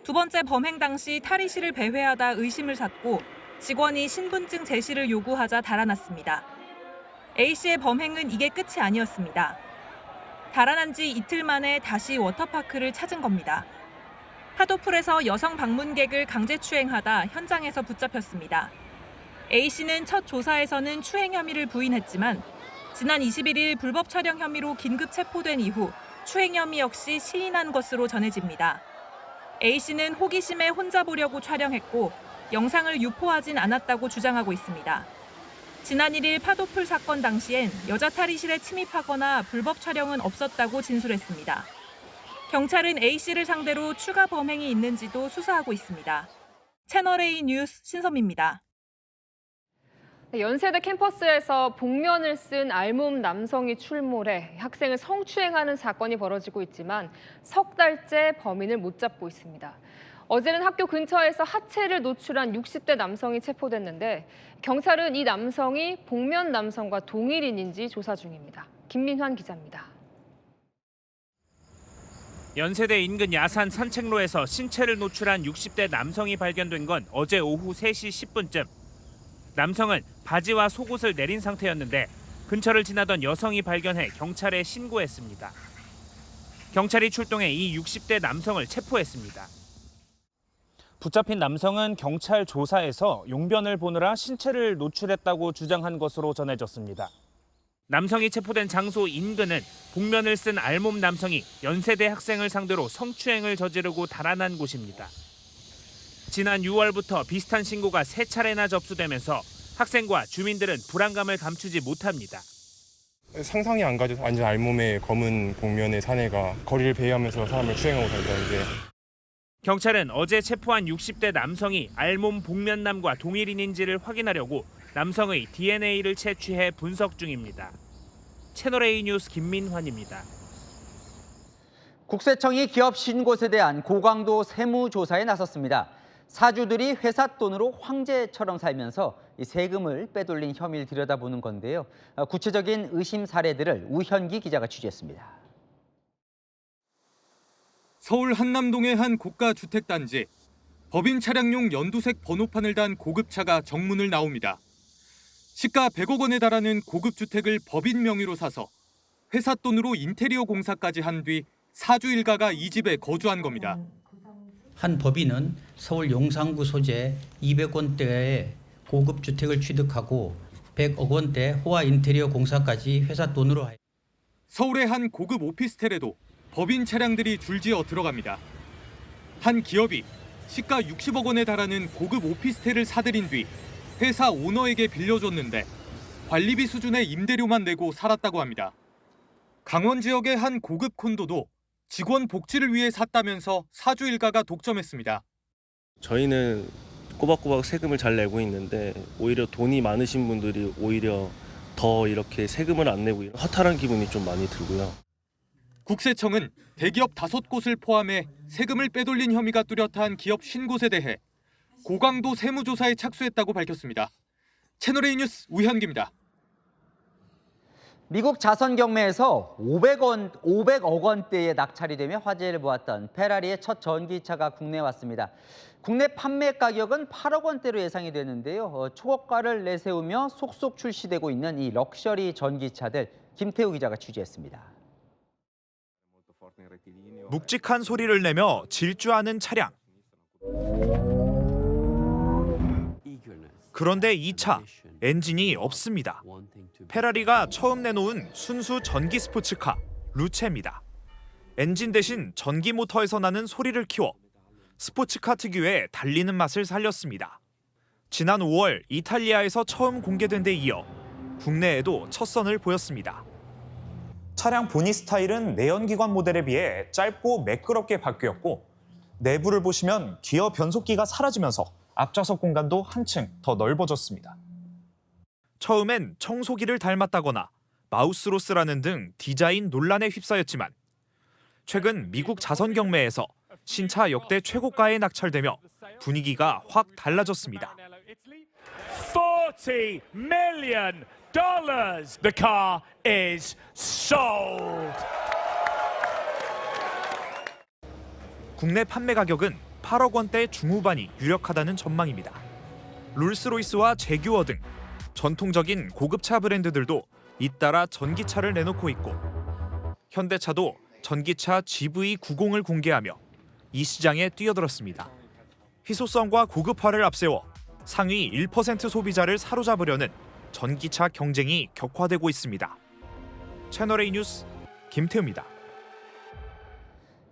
두 번째 범행 당시 탈의실을 배회하다 의심을 샀고 직원이 신분증 제시를 요구하자 달아났습니다. A씨의 범행은 이게 끝이 아니었습니다. 달아난 지 이틀 만에 다시 워터파크를 찾은 겁니다. 파도풀에서 여성 방문객을 강제 추행하다 현장에서 붙잡혔습니다. A씨는 첫 조사에서는 추행 혐의를 부인했지만 지난 21일 불법 촬영 혐의로 긴급 체포된 이후 추행 혐의 역시 시인한 것으로 전해집니다. A씨는 호기심에 혼자 보려고 촬영했고 영상을 유포하진 않았다고 주장하고 있습니다. 지난 1일 파도풀 사건 당시엔 여자 탈의실에 침입하거나 불법 촬영은 없었다고 진술했습니다. 경찰은 A씨를 상대로 추가 범행이 있는지도 수사하고 있습니다. 채널A 뉴스 신섬입니다. 연세대 캠퍼스에서 복면을 쓴 알몸 남성이 출몰해 학생을 성추행하는 사건이 벌어지고 있지만 석 달째 범인을 못 잡고 있습니다. 어제는 학교 근처에서 하체를 노출한 60대 남성이 체포됐는데 경찰은 이 남성이 복면 남성과 동일인인지 조사 중입니다. 김민환 기자입니다. 연세대 인근 야산 산책로에서 신체를 노출한 60대 남성이 발견된 건 어제 오후 3시 10분쯤. 남성은 바지와 속옷을 내린 상태였는데 근처를 지나던 여성이 발견해 경찰에 신고했습니다. 경찰이 출동해 이 60대 남성을 체포했습니다. 붙잡힌 남성은 경찰 조사에서 용변을 보느라 신체를 노출했다고 주장한 것으로 전해졌습니다. 남성이 체포된 장소 인근은 복면을 쓴 알몸 남성이 연세대 학생을 상대로 성추행을 저지르고 달아난 곳입니다. 지난 6월부터 비슷한 신고가 3차례나 접수되면서 학생과 주민들은 불안감을 감추지 못합니다. 상상이 안 가죠. 완전 알몸에 검은 복면의 사내가 거리를 배회하면서 사람을 추행하고 다닌다는 게. 경찰은 어제 체포한 60대 남성이 알몸 복면남과 동일인인지를 확인하려고 남성의 DNA를 채취해 분석 중입니다. 채널A 뉴스 김민환입니다. 국세청이 기업 신고세 대한 고강도 세무조사에 나섰습니다. 사주들이 회사 돈으로 황제처럼 살면서 이 세금을 빼돌린 혐의를 들여다보는 건데요. 구체적인 의심 사례들을 우현기 기자가 취재했습니다. 서울 한남동의 한 고가 주택단지. 법인 차량용 연두색 번호판을 단 고급차가 정문을 나옵니다. 시가 100억 원에 달하는 고급 주택을 법인 명의로 사서 회사 돈으로 인테리어 공사까지 한 뒤 사주 일가가 이 집에 거주한 겁니다. 한 법인은 서울 용산구 소재 200원대의 고급 주택을 취득하고 100억 원대 호화 인테리어 공사까지 회사 돈으로. 서울의 한 고급 오피스텔에도 법인 차량들이 줄지어 들어갑니다. 한 기업이 시가 60억 원에 달하는 고급 오피스텔을 사들인 뒤 회사 오너에게 빌려줬는데 관리비 수준의 임대료만 내고 살았다고 합니다. 강원 지역의 한 고급 콘도도 직원 복지를 위해 샀다면서 사주 일가가 독점했습니다. 저희는 꼬박꼬박 세금을 잘 내고 있는데 오히려 돈이 많으신 분들이 오히려 더 이렇게 세금을 안 내고 허탈한 기분이 좀 많이 들고요. 국세청은 대기업 5곳을 포함해 세금을 빼돌린 혐의가 뚜렷한 기업 50곳에 대해 고강도 세무조사에 착수했다고 밝혔습니다. 채널A 뉴스 우현기입니다. 미국 자선 경매에서 500억 원대의 낙찰이 되며 화제를 모았던 페라리의 첫 전기차가 국내에 왔습니다. 국내 판매 가격은 8억 원대로 예상이 되는데요. 초고가를 내세우며 속속 출시되고 있는 이 럭셔리 전기차들 김태우 기자가 취재했습니다. 묵직한 소리를 내며 질주하는 차량. 그런데 이 차, 엔진이 없습니다. 페라리가 처음 내놓은 순수 전기 스포츠카, 루체입니다. 엔진 대신 전기 모터에서 나는 소리를 키워 스포츠카 특유의 달리는 맛을 살렸습니다. 지난 5월 이탈리아에서 처음 공개된 데 이어 국내에도 첫 선을 보였습니다. 차량 보니 스타일은 내연기관 모델에 비해 짧고 매끄럽게 바뀌었고 내부를 보시면 기어 변속기가 사라지면서 앞좌석 공간도 한층 더 넓어졌습니다. 처음엔 청소기를 닮았다거나 마우스로스라는 등 디자인 논란에 휩싸였지만 최근 미국 자선 경매에서 신차 역대 최고가에 낙찰되며 분위기가 확 달라졌습니다. $40 million. The car is sold. 국내 판매 가격은 8억 원대 중후반이 유력하다는 전망입니다. 롤스로이스와 제규어 등 전통적인 고급차 브랜드들도 잇따라 전기차를 내놓고 있고 현대차도 전기차 GV90을 공개하며 이 시장에 뛰어들었습니다. 희소성과 고급화를 앞세워 상위 1% 소비자를 사로잡으려는 전기차 경쟁이 격화되고 있습니다. 채널A 뉴스 김태우입니다.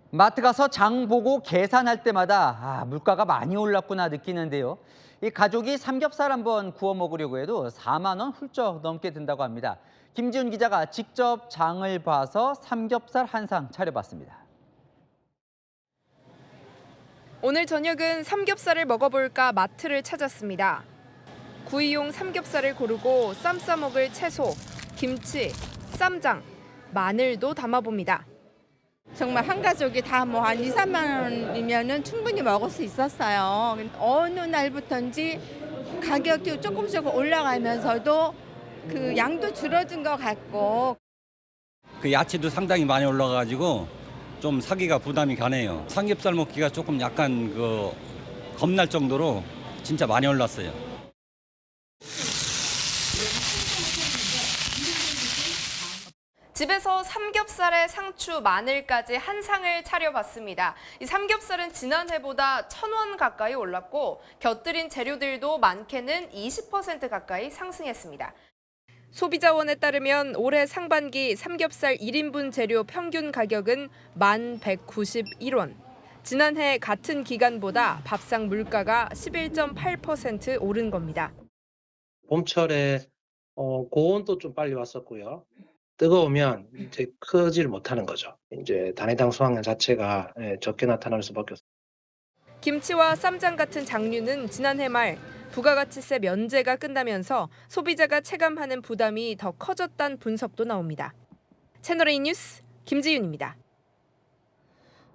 마트 가서 장 보고 계산할 때마다 물가가 많이 올랐구나 느끼는데요. 이 가족이 삼겹살 한번 구워 먹으려고 해도 4만 원 훌쩍 넘게 든다고 합니다. 김지훈 기자가 직접 장을 봐서 삼겹살 한 상 차려봤습니다. 오늘 저녁은 삼겹살을 먹어볼까 마트를 찾았습니다. 구이용 삼겹살을 고르고 쌈 싸먹을 채소, 김치, 쌈장, 마늘도 담아봅니다. 정말 한 가족이 다 뭐 한 2, 3만 원이면은 충분히 먹을 수 있었어요. 어느 날부터인지 가격이 조금 올라가면서도 그 양도 줄어든 것 같고. 그 야채도 상당히 많이 올라가가지고 좀 사기가 부담이 가네요. 삼겹살 먹기가 조금 약간 그 겁날 정도로 진짜 많이 올랐어요. 집에서 삼겹살에 상추, 마늘까지 한 상을 차려봤습니다. 이 삼겹살은 지난해보다 1,000원 가까이 올랐고 곁들인 재료들도 많게는 20% 가까이 상승했습니다. 소비자원에 따르면 올해 상반기 삼겹살 1인분 재료 평균 가격은 1,191원. 지난해 같은 기간보다 밥상 물가가 11.8% 오른 겁니다. 봄철에 고온도 좀 빨리 왔었고요. 뜨거우면 이제 크지를 못하는 거죠. 이제 단해당 수확량 자체가 적게 나타날 수밖에 없습니다. 김치와 쌈장 같은 장류는 지난해 말 부가가치세 면제가 끝나면서 소비자가 체감하는 부담이 더 커졌다는 분석도 나옵니다. 채널A 뉴스 김지윤입니다.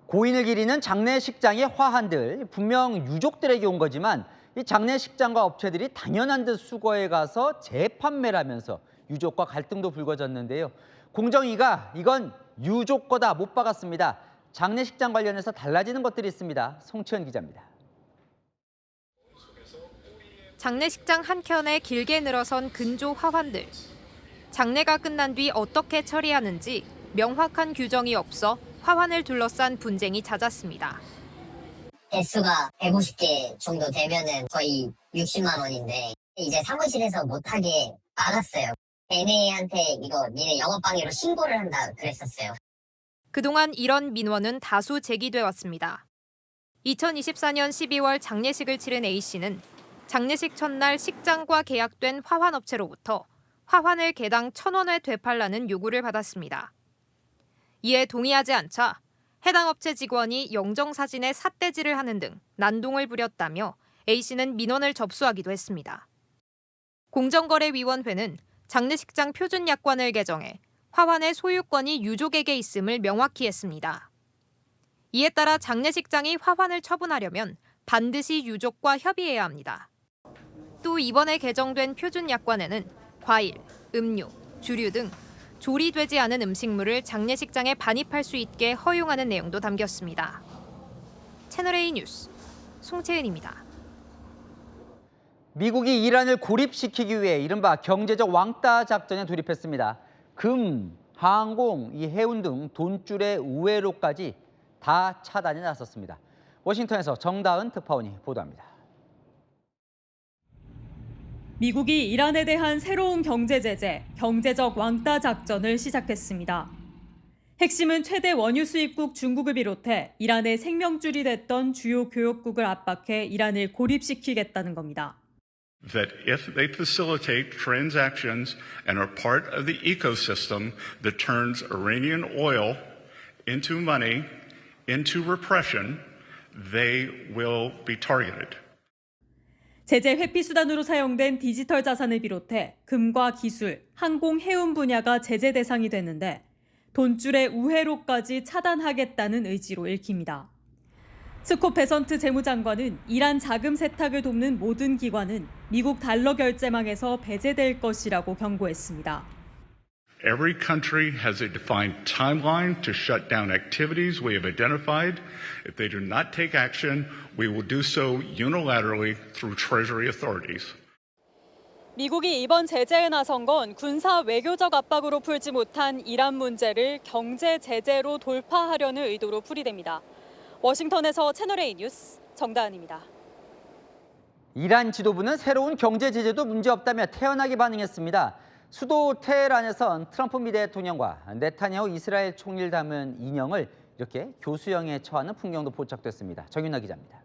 고인을 기리는 장례식장의 화환들, 분명 유족들에게 온 거지만 이 장례식장과 업체들이 당연한 듯 수거해 가서 재판매를 하면서 유족과 갈등도 불거졌는데요. 공정위가 이건 유족 거다 못 박았습니다. 장례식장 관련해서 달라지는 것들이 있습니다. 송치현 기자입니다. 장례식장 한켠에 길게 늘어선 근조 화환들. 장례가 끝난 뒤 어떻게 처리하는지 명확한 규정이 없어 화환을 둘러싼 분쟁이 잦았습니다. 대수가 150개 정도 되면은 거의 60만 원인데 이제 사무실에서 못하게 막았어요. MA한테 이거 니네 영업방해로 신고를 한다 그랬었어요. 그동안 이런 민원은 다수 제기돼 왔습니다. 2024년 12월 장례식을 치른 A씨는 장례식 첫날 식장과 계약된 화환업체로부터 화환을 개당 1,000원에 되팔라는 요구를 받았습니다. 이에 동의하지 않자 해당 업체 직원이 영정사진에 삿대질을 하는 등 난동을 부렸다며 A씨는 민원을 접수하기도 했습니다. 공정거래위원회는 장례식장 표준약관을 개정해 화환의 소유권이 유족에게 있음을 명확히 했습니다. 이에 따라 장례식장이 화환을 처분하려면 반드시 유족과 협의해야 합니다. 또 이번에 개정된 표준약관에는 과일, 음료, 주류 등 조리되지 않은 음식물을 장례식장에 반입할 수 있게 허용하는 내용도 담겼습니다. 채널A 뉴스 송채은입니다. 미국이 이란을 고립시키기 위해 이른바 경제적 왕따 작전에 돌입했습니다. 금, 항공, 해운 등 돈줄의 우회로까지 다 차단에 나섰습니다. 워싱턴에서 정다은 특파원이 보도합니다. 미국이 이란에 대한 새로운 경제 제재, 경제적 왕따 작전을 시작했습니다. 핵심은 최대 원유 수입국 중국을 비롯해 이란의 생명줄이 됐던 주요 교역국을 압박해 이란을 고립시키겠다는 겁니다. That if they facilitate transactions and are part of the ecosystem that turns Iranian oil into money, into repression, they will be targeted. 제재 회피 수단으로 사용된 디지털 자산을 비롯해 금과 기술, 항공, 해운 분야가 제재 대상이 됐는데 돈줄의 우회로까지 차단하겠다는 의지로 읽힙니다. 스콧 베선트 재무장관은 이란 자금 세탁을 돕는 모든 기관은 미국 달러 결제망에서 배제될 것이라고 경고했습니다. Every country has a defined timeline to shut down activities we have identified. If they do not take action, we will do so unilaterally through Treasury authorities. 미국이 이번 제재에 나선 건 군사 외교적 압박으로 풀지 못한 이란 문제를 경제 제재로 돌파하려는 의도로 풀이됩니다. 워싱턴에서 채널A 뉴스 정다은입니다. 이란 지도부는 새로운 경제 제재도 문제없다며 태연하게 반응했습니다. 수도 테헤란에선 트럼프 미 대통령과 네타냐후 이스라엘 총리를 담은 인형을 이렇게 교수형에 처하는 풍경도 포착됐습니다. 정윤아 기자입니다.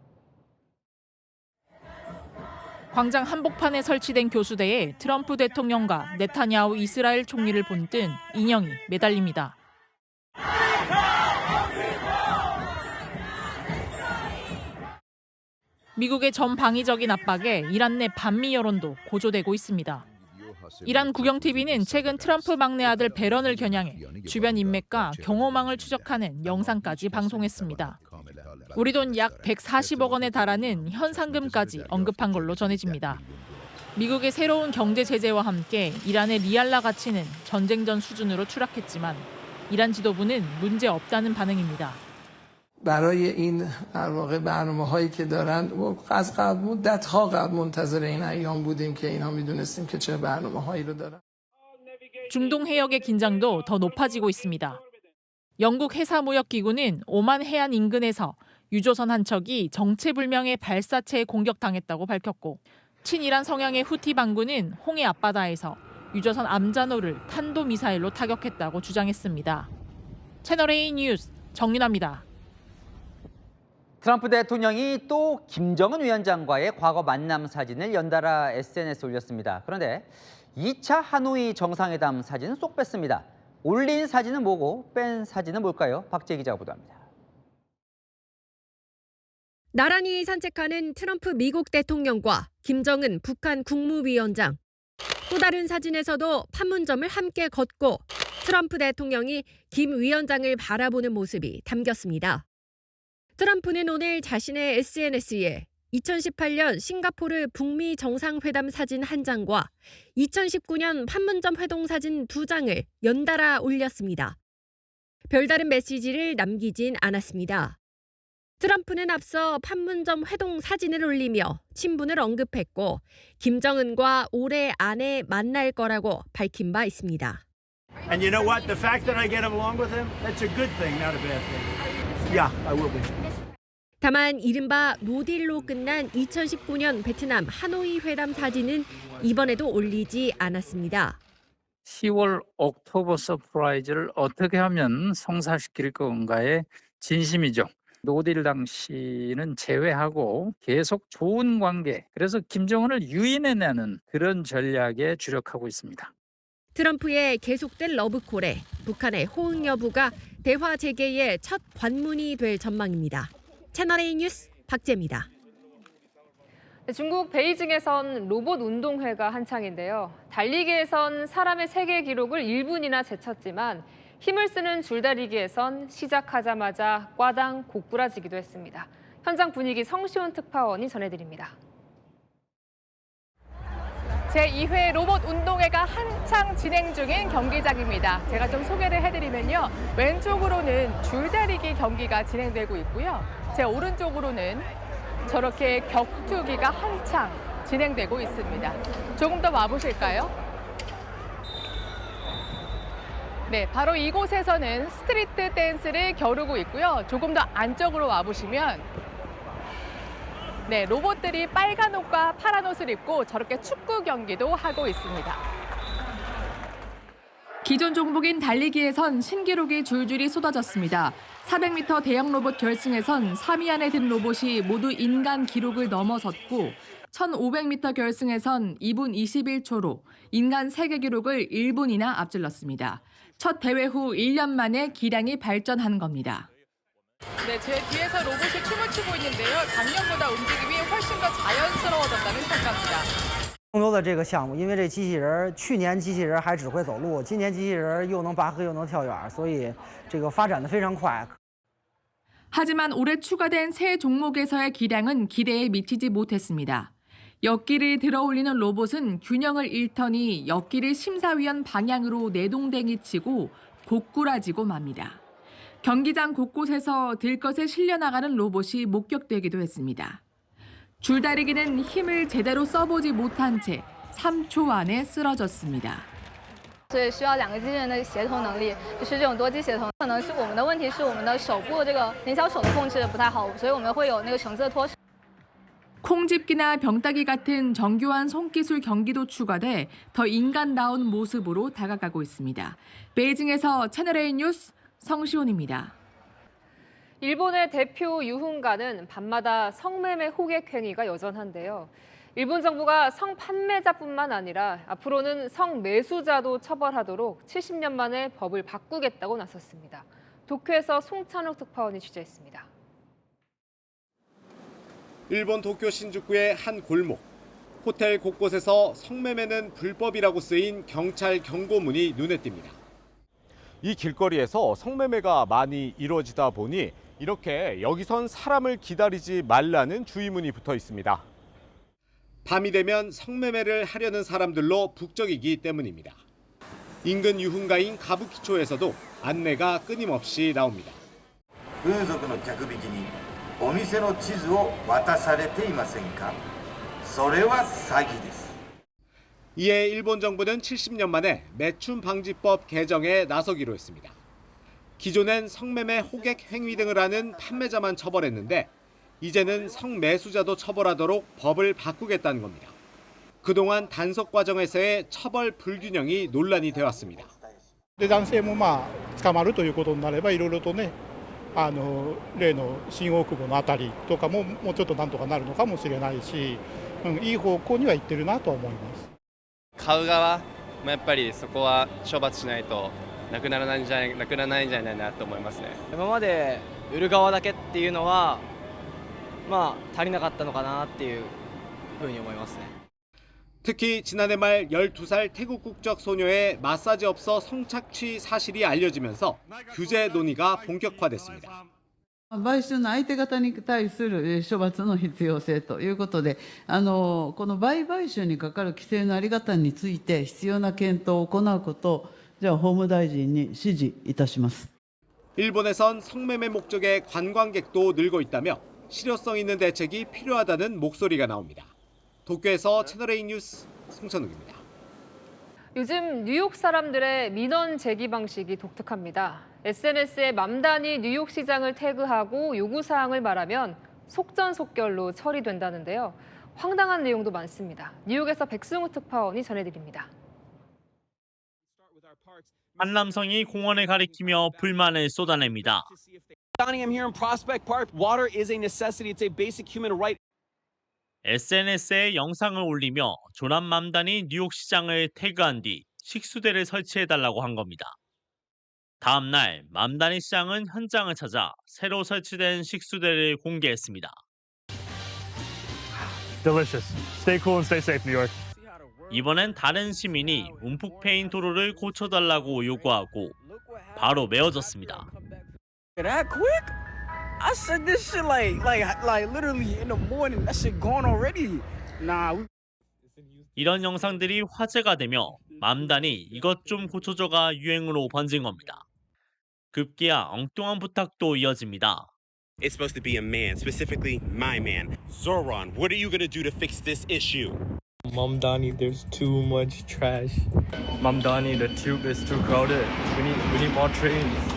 광장 한복판에 설치된 교수대에 트럼프 대통령과 네타냐후 이스라엘 총리를 본뜬 인형이 매달립니다. 미국의 전방위적인 압박에 이란 내 반미 여론도 고조되고 있습니다. 이란 국영TV는 최근 트럼프 막내 아들 배런을 겨냥해 주변 인맥과 경호망을 추적하는 영상까지 방송했습니다. 우리 돈 약 140억 원에 달하는 현상금까지 언급한 걸로 전해집니다. 미국의 새로운 경제 제재와 함께 이란의 리알라 가치는 전쟁 전 수준으로 추락했지만 이란 지도부는 문제 없다는 반응입니다. برای این در واقع برنامه‌هایی که دارن از قبل مدت‌ها قبل منتظر این ایام بودیم که اینها می‌دونستیم که چه برنامه‌هایی رو دارن. 중동 해역의 긴장도 더 높아지고 있습니다. 영국 해사무역기구는 오만 해안 인근에서 유조선 한 척이 정체불명의 발사체에 공격당했다고 밝혔고 친이란 성향의 후티 반군은 홍해 앞바다에서 유조선 암자노를 탄도미사일로 타격했다고 주장했습니다. 채널A 뉴스 정윤아입니다. 트럼프 대통령이 또 김정은 위원장과의 과거 만남 사진을 연달아 SNS에 올렸습니다. 그런데 2차 하노이 정상회담 사진은 쏙 뺐습니다. 올린 사진은 뭐고 뺀 사진은 뭘까요? 박재 기자가 보도합니다. 나란히 산책하는 트럼프 미국 대통령과 김정은 북한 국무위원장. 또 다른 사진에서도 판문점을 함께 걷고 트럼프 대통령이 김 위원장을 바라보는 모습이 담겼습니다. 트럼프는 오늘 자신의 SNS에 2018년 싱가포르 북미 정상회담 사진 한 장과 2019년 판문점 회동 사진 2장을 연달아 올렸습니다. 별다른 메시지를 남기진 않았습니다. 트럼프는 앞서 판문점 회동 사진을 올리며 친분을 언급했고 김정은과 올해 안에 만날 거라고 밝힌 바 있습니다. And you know what? The fact that I get along with him, that's a good thing, not a bad thing. Yeah, I will be. 다만 이른바 노딜로 끝난 2019년 베트남 하노이 회담 사진은 이번에도 올리지 않았습니다. 10월 옥토버 서프라이즈를 어떻게 하면 성사시킬 건가에 진심이죠. 노딜 당시는 제외하고 계속 좋은 관계, 그래서 김정은을 유인해내는 그런 전략에 주력하고 있습니다. 트럼프의 계속된 러브콜에 북한의 호응 여부가 대화 재개의 첫 관문이 될 전망입니다. 채널A 뉴스 박재입니다. 중국 베이징에선 로봇 운동회가 한창인데요. 달리기에선 사람의 세계 기록을 1분이나 제쳤지만 힘을 쓰는 줄다리기에선 시작하자마자 꽈당 고꾸라지기도 했습니다. 현장 분위기 성시훈 특파원이 전해드립니다. 제2회 로봇 운동회가 한창 진행 중인 경기장입니다. 제가 좀 소개를 해드리면요. 왼쪽으로는 줄다리기 경기가 진행되고 있고요. 제 오른쪽으로는 저렇게 격투기가 한창 진행되고 있습니다. 조금 더 와보실까요? 네, 바로 이곳에서는 스트리트 댄스를 겨루고 있고요. 조금 더 안쪽으로 와보시면 네, 로봇들이 빨간 옷과 파란 옷을 입고 저렇게 축구 경기도 하고 있습니다. 기존 종목인 달리기에선 신기록이 줄줄이 쏟아졌습니다. 400m 대형 로봇 결승에선 3위 안에 든 로봇이 모두 인간 기록을 넘어섰고 1500m 결승에선 2분 21초로 인간 세계 기록을 1분이나 앞질렀습니다. 첫 대회 후 1년 만에 기량이 발전한 겁니다. 네, 제 뒤에서 로봇이 춤을 추고 있는데요. 작년보다 움직임이 훨씬 더 자연스러워졌다는 평가. 생각합니다. 更多的这个项目，因为这机器人去年机器人还只会走路，今年机器人又能拔河又能跳远，所以这个发展的非常快。 하지만 올해 추가된 새 종목에서의 기량은 기대에 미치지 못했습니다. 역기를 들어올리는 로봇은 균형을 잃더니 역기를 심사위원 방향으로 내동댕이 치고 고꾸라지고 맙니다. 경기장 곳곳에서 들것에 실려나가는 로봇이 목격되기도 했습니다. 줄다리기는 힘을 제대로 써보지 못한 채 3초 안에 쓰러졌습니다. 所以需要2个机器人的协同能力，就是这种多机协同。可能是我们的问题是我们的手部这个灵巧手的控制不太好，所以我们会有那个橙色脱手。 콩집기나 병따기 같은 정교한 손기술 경기도 추가돼 더 인간다운 모습으로 다가가고 있습니다. 베이징에서 채널A 뉴스 성시온입니다. 일본의 대표 유흥가는 밤마다 성매매 호객 행위가 여전한데요. 일본 정부가 성판매자뿐만 아니라 앞으로는 성매수자도 처벌하도록 70년 만에 법을 바꾸겠다고 나섰습니다. 도쿄에서 송찬욱 특파원이 취재했습니다. 일본 도쿄 신주쿠의 한 골목. 호텔 곳곳에서 성매매는 불법이라고 쓰인 경찰 경고문이 눈에 띕니다. 이 길거리에서 성매매가 많이 이루어지다 보니 이렇게 여기선 사람을 기다리지 말라는 주의문이 붙어 있습니다. 밤이 되면 성매매를 하려는 사람들로 북적이기 때문입니다. 인근 유흥가인 가부키초에서도 안내가 끊임없이 나옵니다. 風俗の客引きにお店の地図を渡されていませんか? それは詐欺です. 이에 일본 정부는 70년 만에 매춘 방지법 개정에 나서기로 했습니다. 기존엔 성매매 호객 행위 등을 하는 판매자만 처벌했는데 이제는 성매수자도 처벌하도록 법을 바꾸겠다는 겁니다. 그동안 단속 과정에서의 처벌 불균형이 논란이 되었습니다. 男性も捕まるということになればいろいろとね、例の新大久保のあたりとかももうちょっとなんとかなるのかもしれないし、いい方向には行ってるなと思います。買う側もやっぱりそこは処罰しないとなくならないんじゃないなと思いますね。今まで売る側だけっていうのは足りなかったのかなっていうふうに思いますね。 특히 지난해 말 12살 태국 국적 소녀의 마사지업소 성착취 사실이 알려지면서 규제 논의가 본격화됐습니다. 買収の相手方に対する処罰の必要性ということで、この売買収にかかる規制の在り方について必要な検討を行うことを、じゃあ法務大臣に指示いたします。 일본에선 성매매 목적의 관광객도 늘고 있다며 실효성 있는 대책이 필요하다는 목소리가 나옵니다. 도쿄에서 채널A 뉴스 송찬욱입니다. 요즘 뉴욕 사람들의 민원 제기 방식이 독특합니다. SNS에 맘다니 뉴욕 시장을 태그하고 요구사항을 말하면 속전속결로 처리된다는데요. 황당한 내용도 많습니다. 뉴욕에서 백승우 특파원이 전해드립니다. 한 남성이 공원을 가리키며 불만을 쏟아냅니다. I'm here in Prospect Park. Water is a necessity. It's a basic human right. SNS에 영상을 올리며 조남 맘다니 뉴욕 시장을 태그한 뒤 식수대를 설치해달라고 한 겁니다. 다음 날 맘다니 시장은 현장을 찾아 새로 설치된 식수대를 공개했습니다. Delicious. Stay cool and stay safe, New York. 이번엔 다른 시민이 움푹 패인 도로를 고쳐달라고 요구하고 바로 메워졌습니다. That quick? I said this shit like literally in the morning. That shit gone already. Nah. 이런 영상들이 화제가 되며 맘다니 이것 좀 고쳐줘가 유행으로 번진 겁니다. 급기야 엉뚱한 부탁도 이어집니다. It's supposed to be a man, specifically my man. Zoran, what are you gonna do to fix this issue? Mamdani, there's too much trash. Mamdani, the tube is too crowded. We need more trains.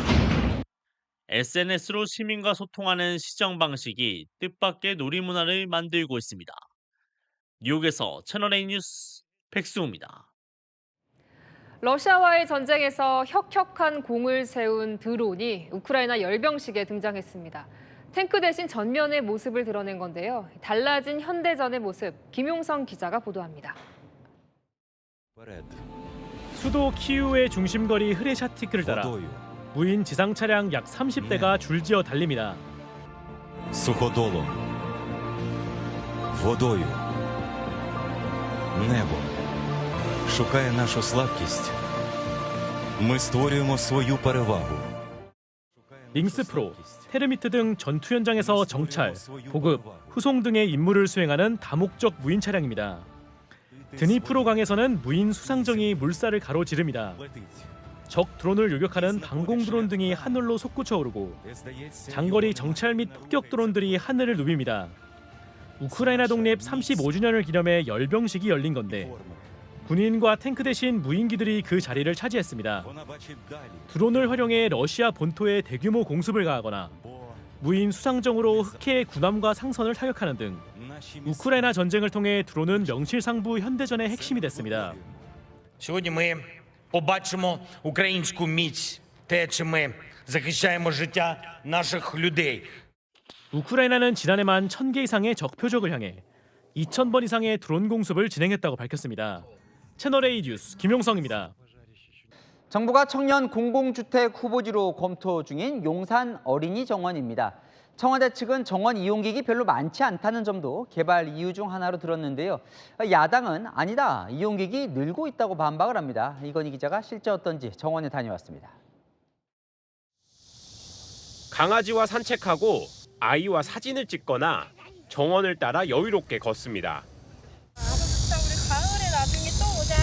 SNS로 시민과 소통하는 시정 방식이 뜻밖의 놀이문화를 만들고 있습니다. 뉴욕에서 채널A 뉴스 백수호입니다. 러시아와의 전쟁에서 혁혁한 공을 세운 드론이 우크라이나 열병식에 등장했습니다. 탱크 대신 전면의 모습을 드러낸 건데요. 달라진 현대전의 모습, 김용성 기자가 보도합니다. 수도 키우의 중심거리 흐레샤티크를 따라 무인 지상 차량 약 30대가 줄지어 달립니다. Суходолом, водою, Небо шукає нашу слабкість. Ми створюємо свою перевагу. 링스 프로, 테르미트 등 전투 현장에서 정찰, 보급, 후송 등의 임무를 수행하는 다목적 무인 차량입니다. 드니프로 강에서는 무인 수상정이 물살을 가로지릅니다. 적 드론을 요격하는 방공 드론 등이 하늘로 솟구쳐 오르고 장거리 정찰 및 폭격 드론들이 하늘을 누빕니다. 우크라이나 독립 35주년을 기념해 열병식이 열린 건데 군인과 탱크 대신 무인기들이 그 자리를 차지했습니다. 드론을 활용해 러시아 본토에 대규모 공습을 가하거나 무인 수상정으로 흑해 군함과 상선을 타격하는 등 우크라이나 전쟁을 통해 드론은 명실상부 현대전의 핵심이 됐습니다. Сьогодні ми побачимо українську міць, те, чи ми захищаємо життя наших людей. 우크라이나는 지난해만 1,000개 이상의 적 표적을 향해 2,000번 이상의 드론 공습을 진행했다고 밝혔습니다. 채널A 뉴스 김용성입니다. 정부가 청년 공공주택 후보지로 검토 중인 용산 어린이 정원입니다. 청와대 측은 정원 이용객이 별로 많지 않다는 점도 개발 이유 중 하나로 들었는데요. 야당은 아니다, 이용객이 늘고 있다고 반박을 합니다. 이건희 기자가 실제 어떤지 정원에 다녀왔습니다. 강아지와 산책하고 아이와 사진을 찍거나 정원을 따라 여유롭게 걷습니다. 좋다. 우리 가을에 나중에 또 오자.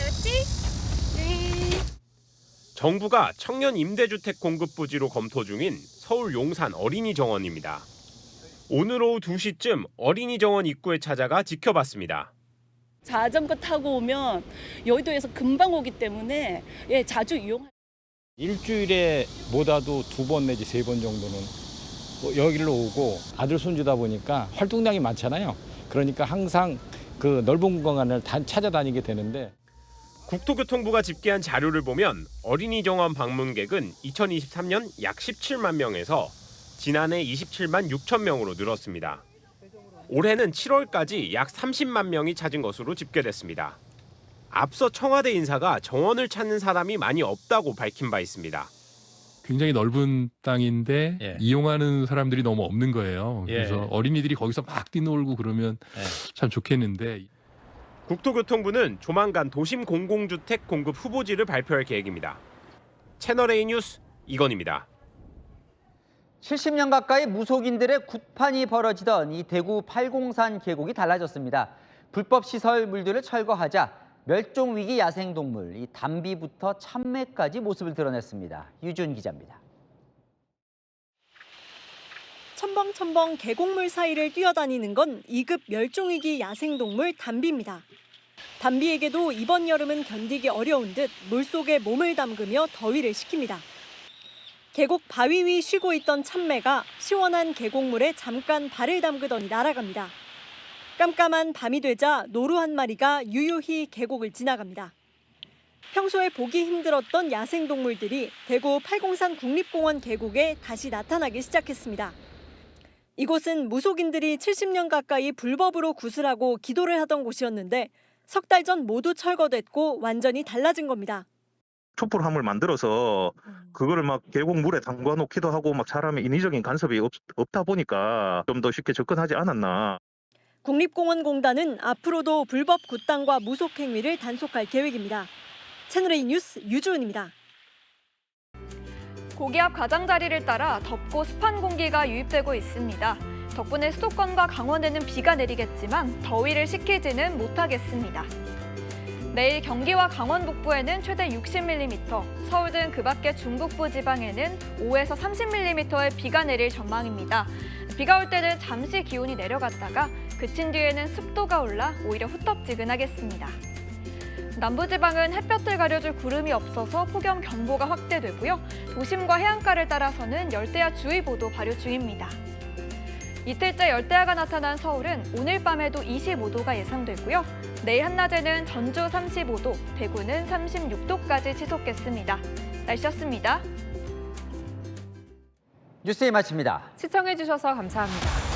알았지? 정부가 청년 임대주택 공급 부지로 검토 중인 서울 용산 어린이 정원입니다. 오늘 오후 2시쯤 어린이 정원 입구에 찾아가 지켜봤습니다. 자전거 타고 오면 여의도에서 금방 오기 때문에 자주 이용할. 일주일에 못와도 2번 내지 3번 정도는 여기로 오고 아들 손주다 보니까 활동량이 많잖아요. 그러니까 항상 그 넓은 공간을 찾아다니게 되는데 국토교통부가 집계한 자료를 보면 어린이 정원 방문객은 2023년 약 17만 명에서 지난해 27만 6천 명으로 늘었습니다. 올해는 7월까지 약 30만 명이 찾은 것으로 집계됐습니다. 앞서 청와대 인사가 정원을 찾는 사람이 많이 없다고 밝힌 바 있습니다. 굉장히 넓은 땅인데 이용하는 사람들이 너무 없는 거예요. 그래서 어린이들이 거기서 막 뛰놀고 그러면 참 좋겠는데. 국토교통부는 조만간 도심 공공주택 공급 후보지를 발표할 계획입니다. 채널A 뉴스 이건희입니다. 70년 가까이 무속인들의 굿판이 벌어지던 이 대구 팔공산 계곡이 달라졌습니다. 불법 시설 물들을 철거하자 멸종위기 야생동물 이 담비부터 참매까지 모습을 드러냈습니다. 유준 기자입니다. 첨벙첨벙 계곡물 사이를 뛰어다니는 건 2급 멸종위기 야생동물 담비입니다. 담비에게도 이번 여름은 견디기 어려운 듯 물속에 몸을 담그며 더위를 식힙니다. 계곡 바위 위 쉬고 있던 참매가 시원한 계곡물에 잠깐 발을 담그더니 날아갑니다. 깜깜한 밤이 되자 노루 한 마리가 유유히 계곡을 지나갑니다. 평소에 보기 힘들었던 야생동물들이 대구 팔공산 국립공원 계곡에 다시 나타나기 시작했습니다. 이곳은 무속인들이 70년 가까이 불법으로 구슬하고 기도를 하던 곳이었는데 석 달 전 모두 철거됐고 완전히 달라진 겁니다. 촛불 함을 만들어서 그거를 막 계곡 물에 담가 놓기도 하고 막 사람의 인위적인 간섭이 없다 보니까 좀 더 쉽게 접근하지 않았나. 국립공원공단은 앞으로도 불법 굿당과 무속 행위를 단속할 계획입니다. 채널A 뉴스 유주은입니다. 고기압 가장자리를 따라 덥고 습한 공기가 유입되고 있습니다. 덕분에 수도권과 강원에는 비가 내리겠지만 더위를 식히지는 못하겠습니다. 내일 경기와 강원 북부에는 최대 60mm, 서울 등 그 밖의 중북부 지방에는 5에서 30mm의 비가 내릴 전망입니다. 비가 올 때는 잠시 기온이 내려갔다가 그친 뒤에는 습도가 올라 오히려 후텁지근하겠습니다. 남부지방은 햇볕을 가려줄 구름이 없어서 폭염경보가 확대되고요. 도심과 해안가를 따라서는 열대야주의보도 발효 중입니다. 이틀째 열대야가 나타난 서울은 오늘 밤에도 25도가 예상되고요. 내일 한낮에는 전주 35도, 대구는 36도까지 치솟겠습니다. 날씨였습니다. 뉴스에 마칩니다. 시청해주셔서 감사합니다.